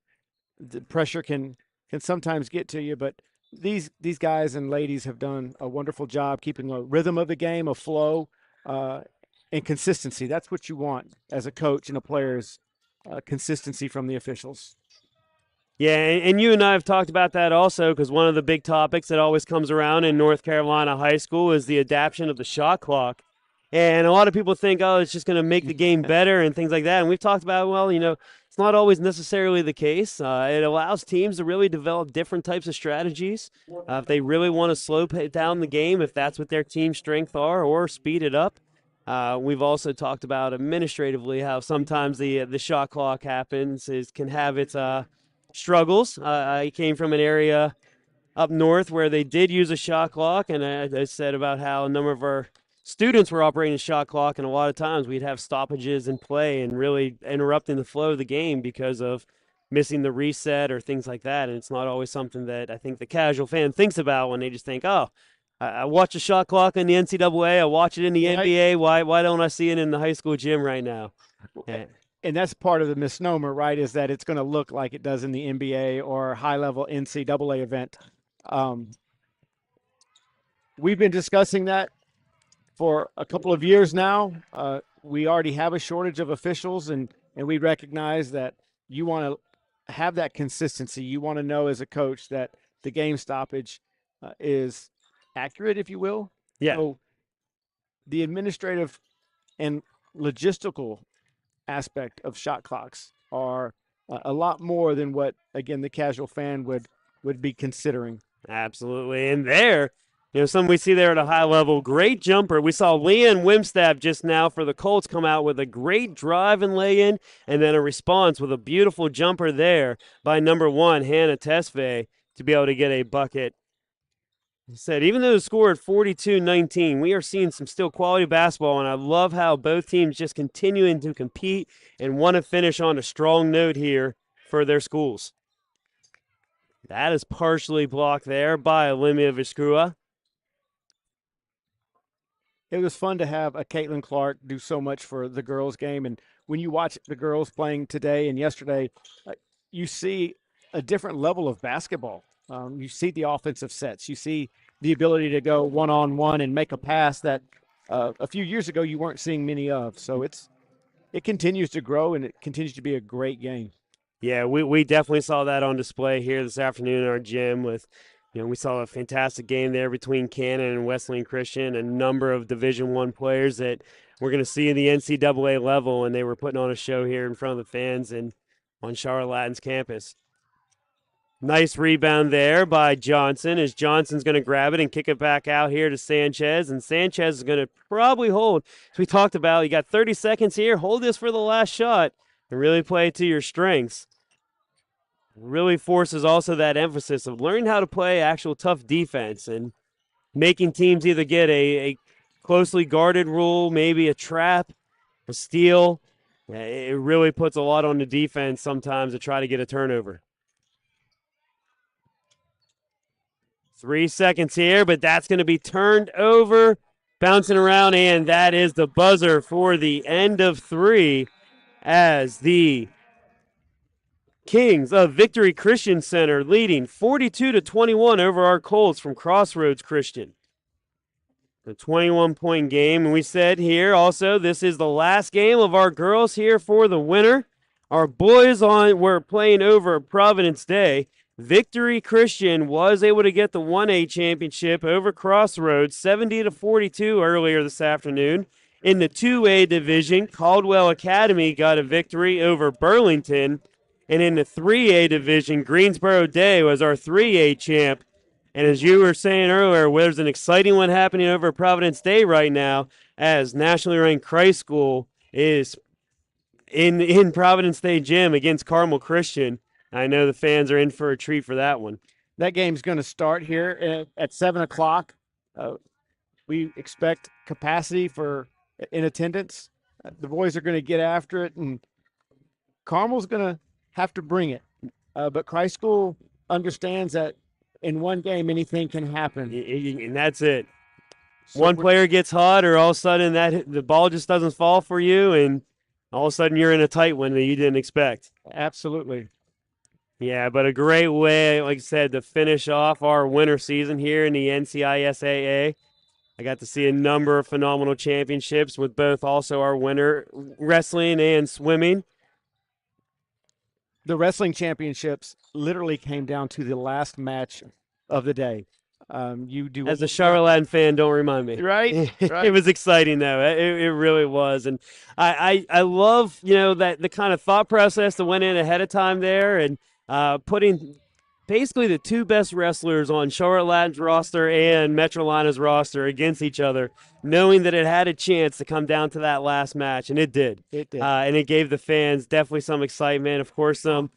the pressure can sometimes get to you, but these guys and ladies have done a wonderful job keeping the rhythm of the game, a flow, and consistency. That's what you want as a coach and a player is consistency from the officials. Yeah, and you and I have talked about that also, because one of the big topics that always comes around in North Carolina high school is the adaptation of the shot clock. And a lot of people think, oh, it's just going to make the game better and things like that. And we've talked about, well, it's not always necessarily the case. It allows teams to really develop different types of strategies. If they really want to slow down the game, if that's what their team strength are, or speed it up. We've also talked about administratively how sometimes the shot clock can have its struggles. I came from an area up north where they did use a shot clock, and I said about how a number of our students were operating a shot clock, and a lot of times we'd have stoppages in play and really interrupting the flow of the game because of missing the reset or things like that. And it's not always something that I think the casual fan thinks about when they just think, oh, I watch a shot clock in the NCAA, I watch it in the NBA. Why don't I see it in the high school gym right now? Yeah. And that's part of the misnomer, right? Is that it's going to look like it does in the NBA or high-level NCAA event. We've been discussing that for a couple of years now. We already have a shortage of officials, and we recognize that you want to have that consistency. You want to know as a coach that the game stoppage is accurate, if you will. Yeah. So the administrative and logistical aspect of shot clocks are a lot more than what, again, the casual fan would be considering. Absolutely. And there, something we see there at a high level, great jumper. We saw Leanne Wimstaff just now for the Colts come out with a great drive and lay in, and then a response with a beautiful jumper there by number 1, Hannah Tesfaye, to be able to get a bucket. He said, even though the score at 42-19, we are seeing some still quality basketball, and I love how both teams just continuing to compete and want to finish on a strong note here for their schools. That is partially blocked there by Olympia Viscua. It was fun to have a Caitlin Clark do so much for the girls' game. And when you watch the girls playing today and yesterday, you see a different level of basketball. You see the offensive sets. You see the ability to go one-on-one and make a pass that a few years ago you weren't seeing many of. So it continues to grow, and it continues to be a great game. Yeah, we definitely saw that on display here this afternoon in our gym with, we saw a fantastic game there between Cannon and Wesleyan Christian, a number of Division I players that we're going to see in the NCAA level, and they were putting on a show here in front of the fans and on Charlotte Latin's campus. Nice rebound there by Johnson, as Johnson's going to grab it and kick it back out here to Sanchez, and Sanchez is going to probably hold. As we talked about, you got 30 seconds here. Hold this for the last shot and really play to your strengths. Really forces also that emphasis of learning how to play actual tough defense and making teams either get a closely guarded rule, maybe a trap, a steal. It really puts a lot on the defense sometimes to try to get a turnover. 3 seconds here, but that's going to be turned over, bouncing around, and that is the buzzer for the end of 3 as the Kings of Victory Christian Center leading 42-21 over our Colts from Crossroads Christian. A 21-point game, and we said here also this is the last game of our girls here for the winter. Our boys were playing over Providence Day. Victory Christian was able to get the 1A championship over Crossroads 70-42 earlier this afternoon. In the 2A division, Caldwell Academy got a victory over Burlington. And in the 3A division, Greensboro Day was our 3A champ. And as you were saying earlier, there's an exciting one happening over Providence Day right now as nationally ranked Christ School is in Providence Day gym against Carmel Christian. I know the fans are in for a treat for that one. That game's going to start here at 7 o'clock. We expect capacity in attendance. The boys are going to get after it, and Carmel's going to have to bring it. But Christ School understands that in one game anything can happen. And that's it. So one player gets hot, or all of a sudden the ball just doesn't fall for you, and all of a sudden you're in a tight one that you didn't expect. Absolutely. Yeah, but a great way, like I said, to finish off our winter season here in the NCISAA. I got to see a number of phenomenal championships with both also our winter wrestling and swimming. the wrestling championships literally came down to the last match of the day. You do As a Charlotte Latin fan, don't remind me. right, It right. was exciting though. It really was, and I love that the kind of thought process that went in ahead of time there, and putting basically the two best wrestlers on Charlotte Latin's roster and Metrolina's roster against each other, knowing that it had a chance to come down to that last match, and it did. It did. And it gave the fans definitely some excitement. Of course, some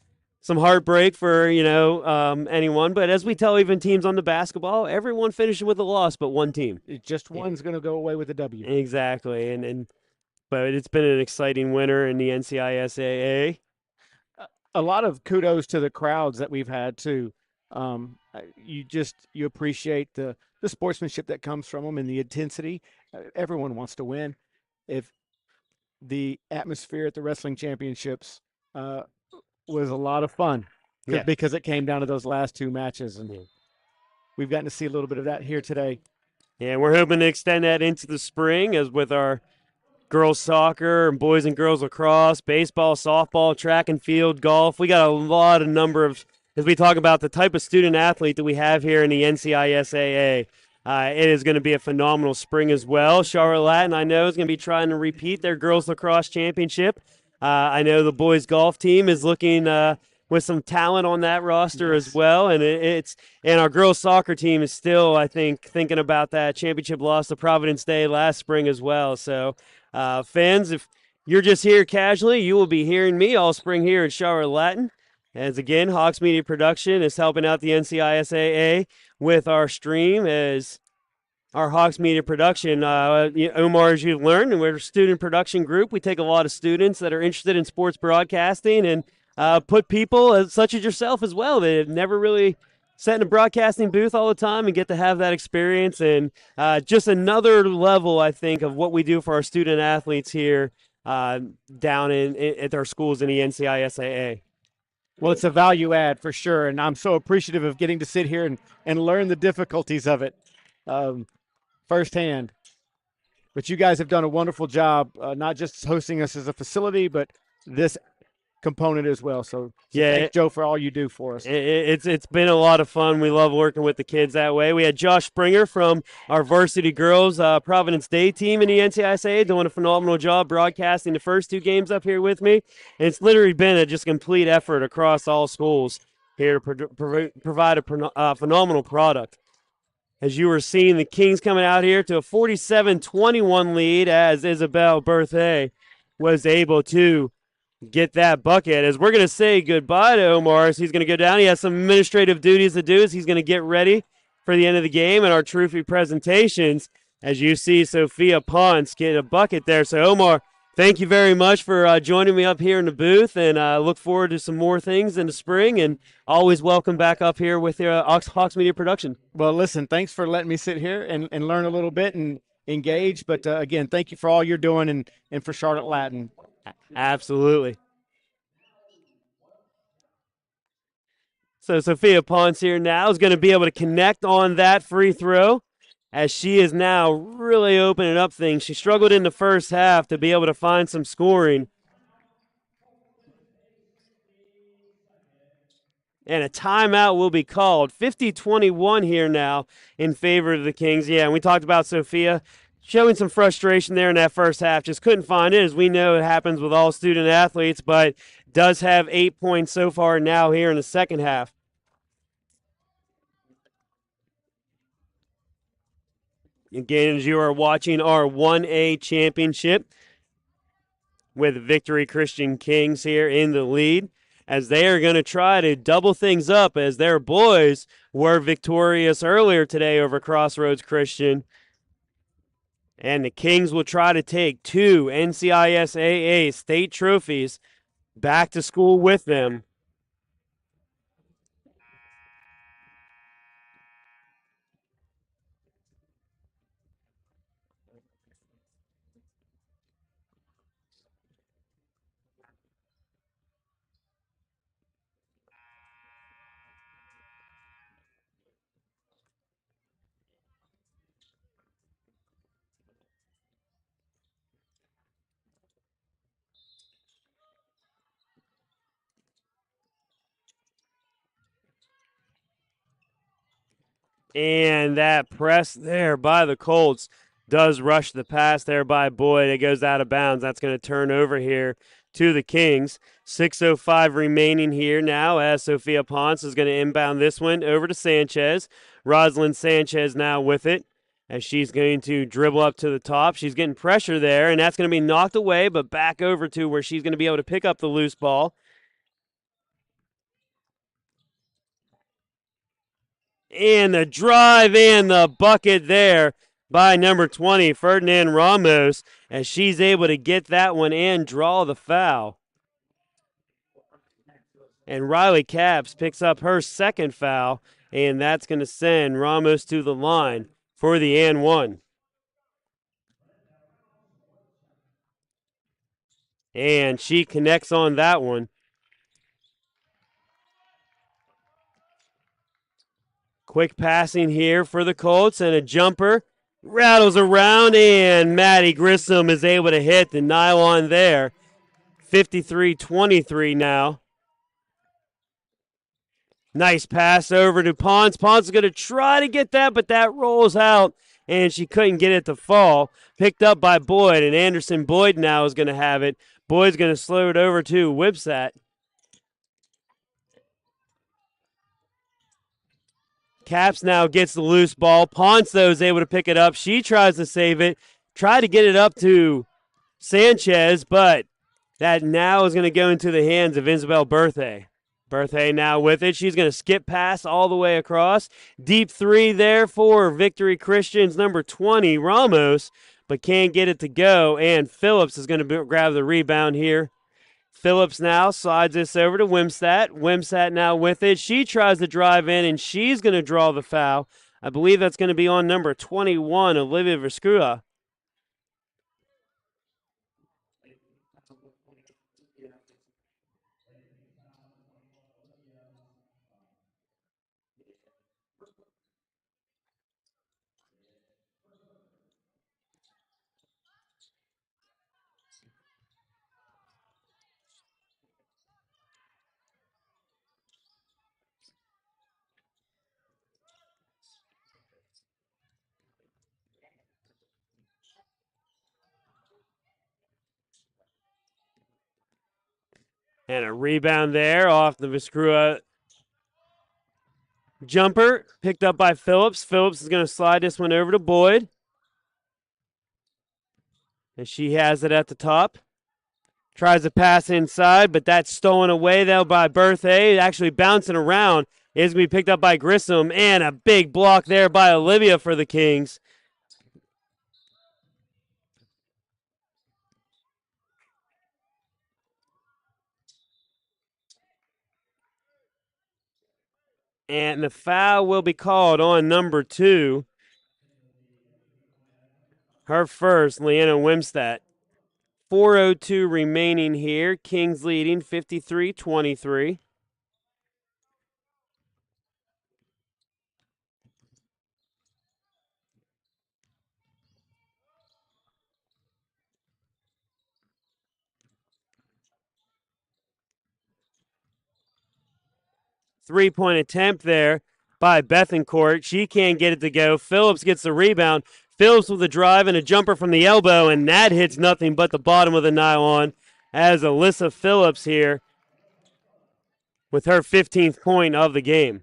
heartbreak for anyone, but as we tell even teams on the basketball, everyone finishes with a loss, but one team. Just one's going to go away with a W. Exactly, and but it's been an exciting winter in the NCISAA. A lot of kudos to the crowds that we've had too. You appreciate the sportsmanship that comes from them and the intensity. Everyone wants to win. If the atmosphere at the wrestling championships was a lot of fun because it came down to those last two matches, and we've gotten to see a little bit of that here today. Yeah, we're hoping to extend that into the spring, as with our girls soccer and boys and girls lacrosse, baseball, softball, track and field, golf. We got a lot of number of, as we talk about the type of student athlete that we have here in the NCISAA. It is going to be a phenomenal spring as well. Charlotte Latin, I know, is going to be trying to repeat their girls lacrosse championship. I know the boys golf team is looking with some talent on that roster as well, and and our girls soccer team is still, I think, thinking about that championship loss to Providence Day last spring as well. So, fans, if you're just here casually, you will be hearing me all spring here at Charlotte Latin. As again, Hawks Media Production is helping out the NCISAA with our stream as our Hawks Media Production. Omar, as you've learned, and we're a student production group. We take a lot of students that are interested in sports broadcasting and put people such as yourself as well that have never really sat in a broadcasting booth all the time and get to have that experience. And just another level, I think, of what we do for our student athletes here down at our schools in the NCISAA. Well, it's a value add for sure, and I'm so appreciative of getting to sit here and learn the difficulties of it firsthand. But you guys have done a wonderful job, not just hosting us as a facility, but this component as well. So thanks, Joe, for all you do for us. It's been a lot of fun. We love working with the kids that way. We had Josh Springer from our varsity girls Providence Day team in the NCISA doing a phenomenal job broadcasting the first two games up here with me. And it's literally been a just complete effort across all schools here to provide a phenomenal product. As you were seeing, the Kings coming out here to a 47-21 lead as Isabel Berthay was able to get that bucket. As we're going to say goodbye to Omar, as he's going to go down. He has some administrative duties to do as he's going to get ready for the end of the game and our trophy presentations. As you see Sophia Ponce get a bucket there. So, Omar, thank you very much for joining me up here in the booth, and look forward to some more things in the spring, and always welcome back up here with your Hawks Media Production. Well, listen, thanks for letting me sit here and learn a little bit and engage. But, again, thank you for all you're doing and for Charlotte Latin. Absolutely. So Sophia Ponce here now is going to be able to connect on that free throw, as she is now really opening up things. She struggled in the first half to be able to find some scoring. And a timeout will be called. 50-21 here now in favor of the Kings. Yeah, and we talked about Sophia showing some frustration there in that first half. Just couldn't find it, as we know it happens with all student athletes, but does have 8 points so far now here in the second half. Again, as you are watching our 1A championship with Victory Christian Kings here in the lead, as they are going to try to double things up, as their boys were victorious earlier today over Crossroads Christian. And the Kings will try to take 2 NCISAA state trophies back to school with them. And that press there by the Colts does rush the pass there by Boyd. It goes out of bounds. That's going to turn over here to the Kings. 6:05 remaining here now as Sophia Ponce is going to inbound this one over to Sanchez. Rosalind Sanchez now with it as she's going to dribble up to the top. She's getting pressure there, and that's going to be knocked away, but back over to where she's going to be able to pick up the loose ball. And the drive and the bucket there by number 20, Ferdinand Ramos, as she's able to get that one and draw the foul. And Riley Capps picks up her second foul, and that's going to send Ramos to the line for the and one. And she connects on that one. Quick passing here for the Colts, and a jumper rattles around, and Maddie Grissom is able to hit the nylon there. 53-23 now. Nice pass over to Pons. Pons is going to try to get that, but that rolls out, and she couldn't get it to fall. Picked up by Boyd, and Anderson Boyd now is going to have it. Boyd's going to slow it over to Wibsat. Caps now gets the loose ball. Ponce, though, is able to pick it up. She tries to save it. Tried to get it up to Sanchez, but that now is going to go into the hands of Isabel Berthe. Berthe now with it. She's going to skip pass all the way across. Deep three there for Victory Christian's number 20, Ramos, but can't get it to go, and Phillips is going to grab the rebound here. Phillips now slides this over to Wimstat. Wimstat now with it. She tries to drive in, and she's going to draw the foul. I believe that's going to be on number 21, Olivia Verscua. And a rebound there off the Verscua jumper, picked up by Phillips. Phillips is going to slide this one over to Boyd. And she has it at the top. Tries to pass inside, but that's stolen away, though, by Berthe. Actually bouncing around. Is going to be picked up by Grissom. And a big block there by Olivia for the Kings. And the foul will be called on number 2. Her first, Leanna Wimstat. 4:02 remaining here. Kings leading 53-23. Three-point attempt there by Bethencourt. She can't get it to go. Phillips gets the rebound. Phillips with a drive and a jumper from the elbow, and that hits nothing but the bottom of the nylon as Alyssa Phillips here with her 15th point of the game.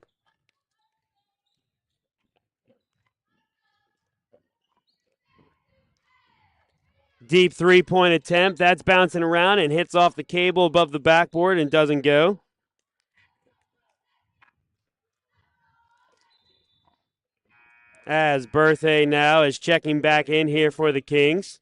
Deep three-point attempt. That's bouncing around and hits off the cable above the backboard and doesn't go. As Berthe now is checking back in here for the Kings.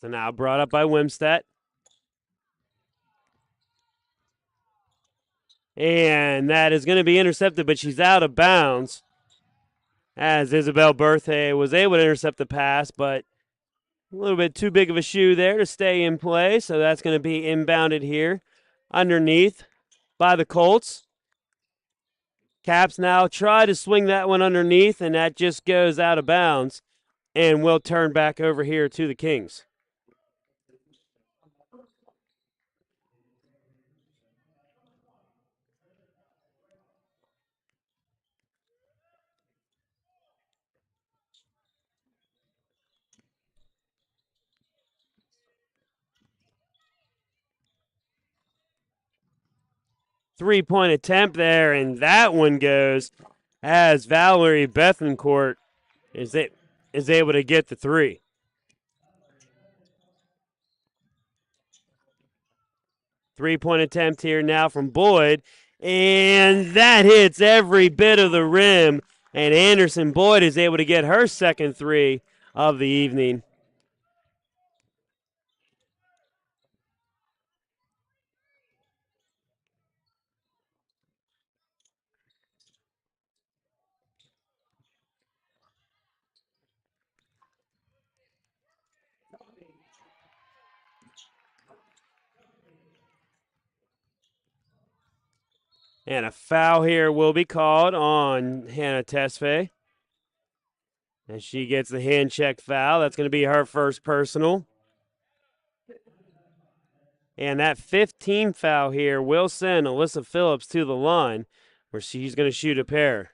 So now brought up by Wimstat. And that is going to be intercepted, but she's out of bounds. as Isabel Berthe was able to intercept the pass, but a little bit too big of a shoe there to stay in play, so that's going to be inbounded here underneath by the Colts. Caps now try to swing that one underneath, and that just goes out of bounds and will turn back over here to the Kings. Three-point attempt there, and that one goes as Valerie Bethencourt is able to get the three. Three-point attempt here now from Boyd, and that hits every bit of the rim, and Anderson Boyd is able to get her second three of the evening. And a foul here will be called on Hannah Tesfaye. And she gets the hand check foul. That's going to be her first personal. And that 15 foul here will send Alyssa Phillips to the line where she's going to shoot a pair.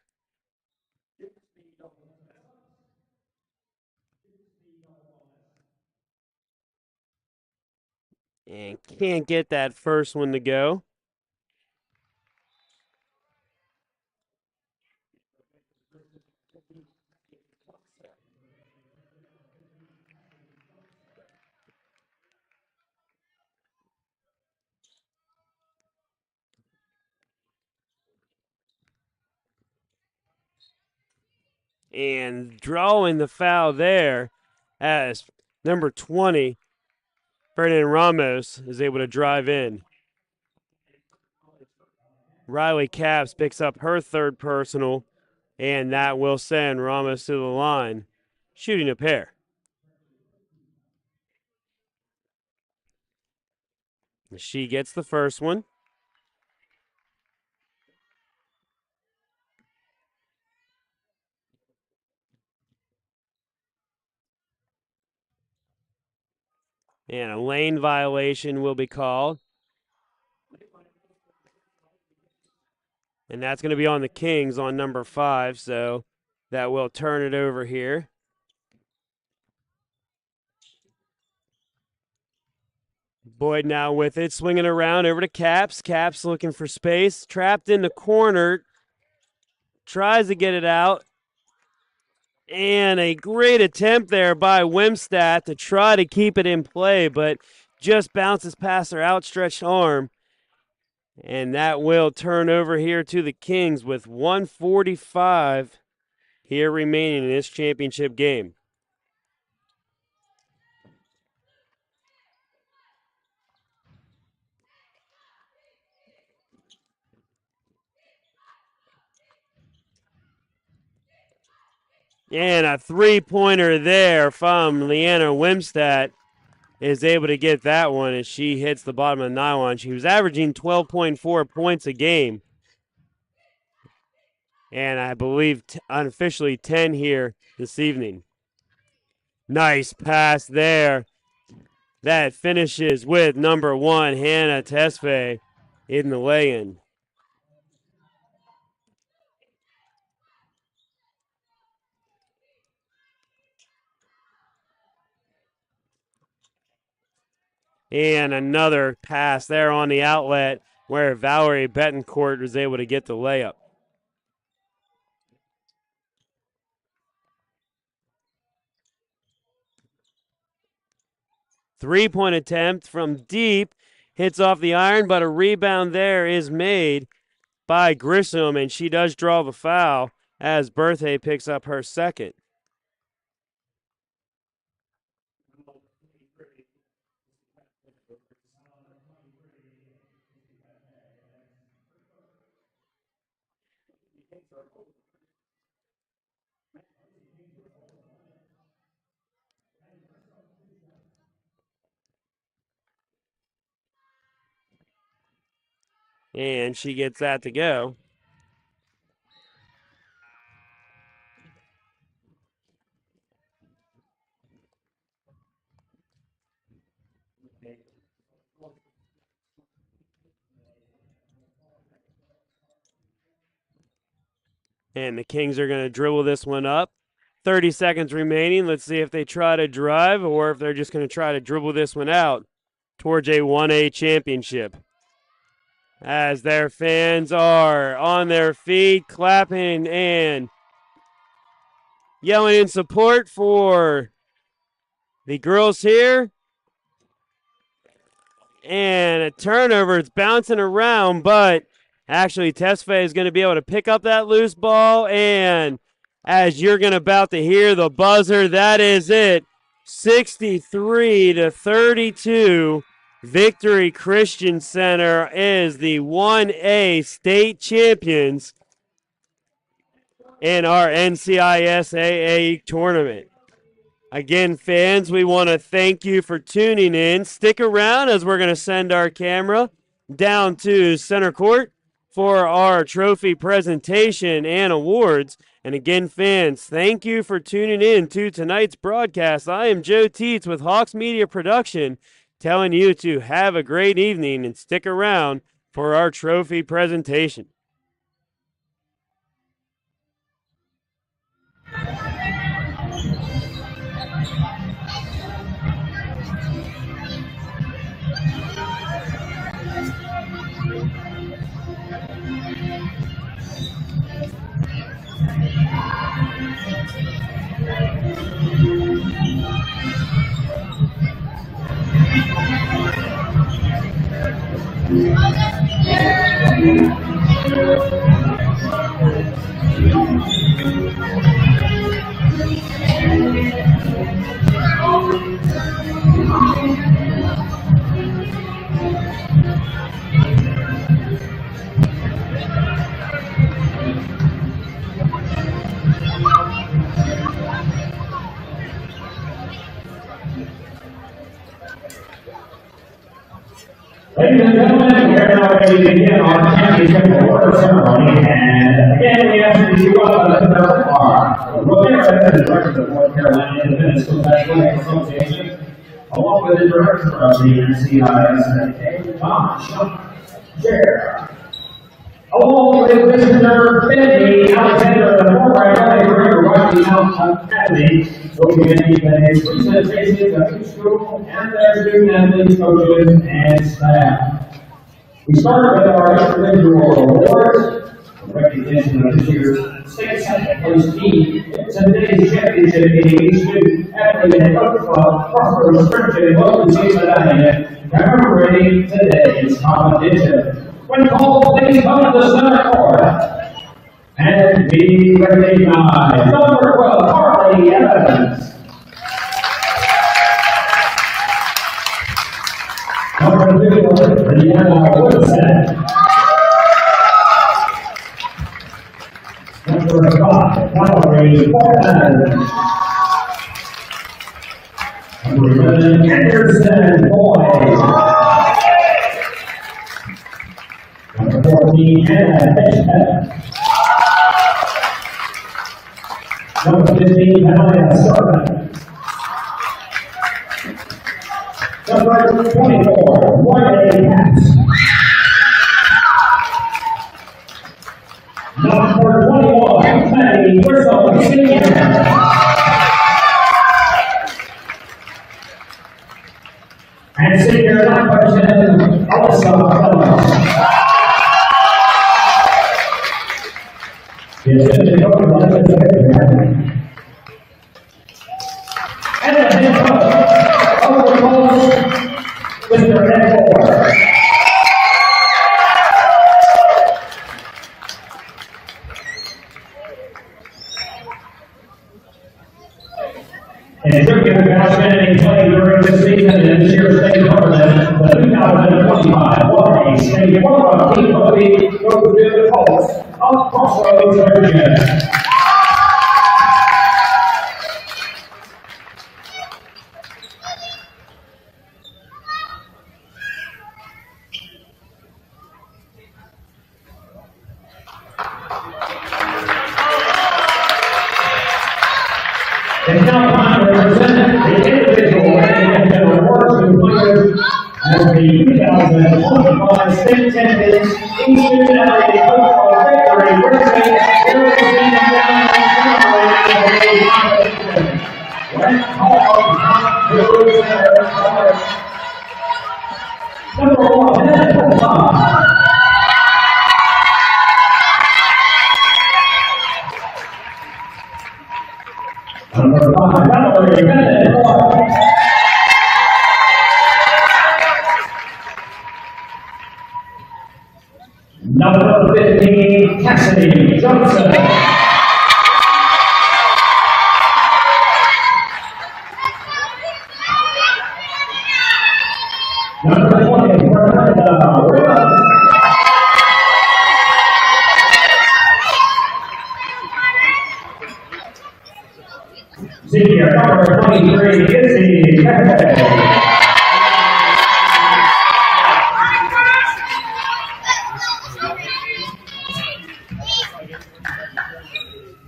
And can't get that first one to go. And drawing the foul there as number 20, Ferdinand Ramos, is able to drive in. Riley Caps picks up her third personal, and that will send Ramos to the line, shooting a pair. She gets the first one. And a lane violation will be called. And that's going to be on the Kings on number 5, so that will turn it over here. Boyd now with it, swinging around over to Caps. Caps looking for space, trapped in the corner, tries to get it out. And a great attempt there by Wimstadt to try to keep it in play, but just bounces past her outstretched arm. And that will turn over here to the Kings with 1:45 here remaining in this championship game. And a three-pointer there from Leanna Wimstadt is able to get that one as she hits the bottom of the nylon. She was averaging 12.4 points a game. And I believe unofficially 10 here this evening. Nice pass there. That finishes with number 1, Hannah Tesfaye, in the lay-in. And another pass there on the outlet where Valerie Bettencourt was able to get the layup. Three-point attempt from deep. Hits off the iron, but a rebound there is made by Grissom, and she does draw the foul as Berthe picks up her second. And she gets that to go. And the Kings are going to dribble this one up. 30 seconds remaining. Let's see if they try to drive or if they're just going to try to dribble this one out towards a 1A championship. As their fans are on their feet, clapping and yelling in support for the girls here. And a turnover. It's bouncing around, but actually Tesfaye is going to be able to pick up that loose ball. And as you're going to about to hear the buzzer, that is it. 63-32. Victory Christian Center is the 1A state champions in our NCISAA tournament. Again, fans, we want to thank you for tuning in. Stick around as we're going to send our camera down to center court for our trophy presentation and awards. And again, fans, thank you for tuning in to tonight's broadcast. I am Joe Teets with Hawks Media Production, telling you to have a great evening and stick around for our trophy presentation. Ladies and gentlemen, we are now ready to begin our championship award ceremony, and again, we ask you to up to the bar. We'll get ready to the director of the North Carolina Independent School Athletic Association, along with the director of the NCISAA, Tom Chair. Along with Mr. Benny Alexander, the former athletic director of Rocky Mountain Academy, will be making a presentation of each school and their student athletes, coaches, and staff. We start with our individual awards, recognition of this year's state second place team. Today's championship game, each student athlete and coach from Crossroads Christian will receive a diamond commemorating today's competition. When called, please come to the center court and be recognized. Number 12, Harley Evans. Number 2, Brianna Woodson. Number 5, Valerie Portman. Number 11, Anderson Boyd. Number 14, Hannah Fishman. Number 15, Hannah Servant. Number 24, Roy Katz. Number 21, Maddie Grissom Senior. And senior number 10, Alyssa Phillips. And the head coach of the Bulls, Mr. Ed Moore. And tribute to outstanding play during this season in this year's state tournament, the 2025 1A State World Team of the League goes to the Colts of Crossroads, Virginia. It's now time to present the individual recognition awards to players as the 2025 state champions Eastern Area Football Victory Birthday Aerospace Let's call number 1, Number 5, Valerie Bennett. Number 15, Cassidy Johnson. Number 20, Fernanda Rivas. Senior number 23, Izzy Pepe.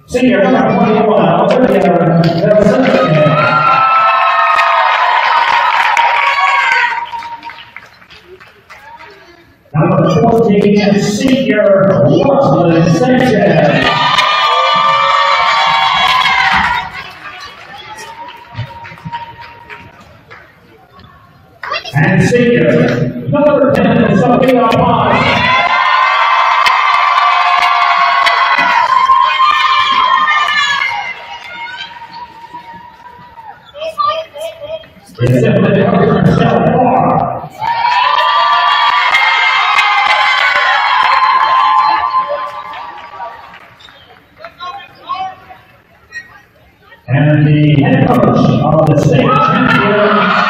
Senior number 21, Olivia Wilson. Number 14, senior Rosalind Sanchez. And senior number 10, Sophia Paz. It's simply herself far. And the head coach of the state champion,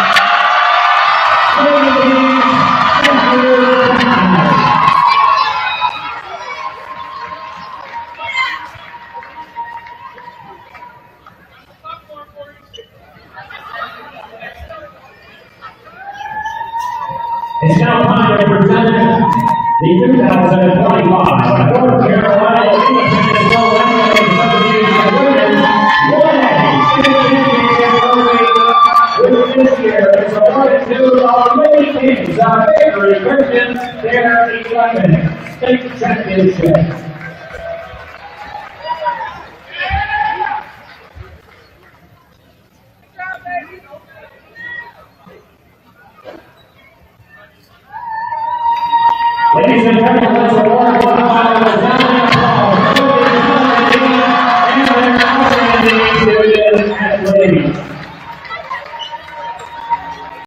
it's now time to present the 2025 North Carolina Independent Pro-Wrestling Association Women's 1A State Championship, which this year is awarded to our Lady Kings, our Victory Christian, their 11th state championship. Ladies and gentlemen, let's award one final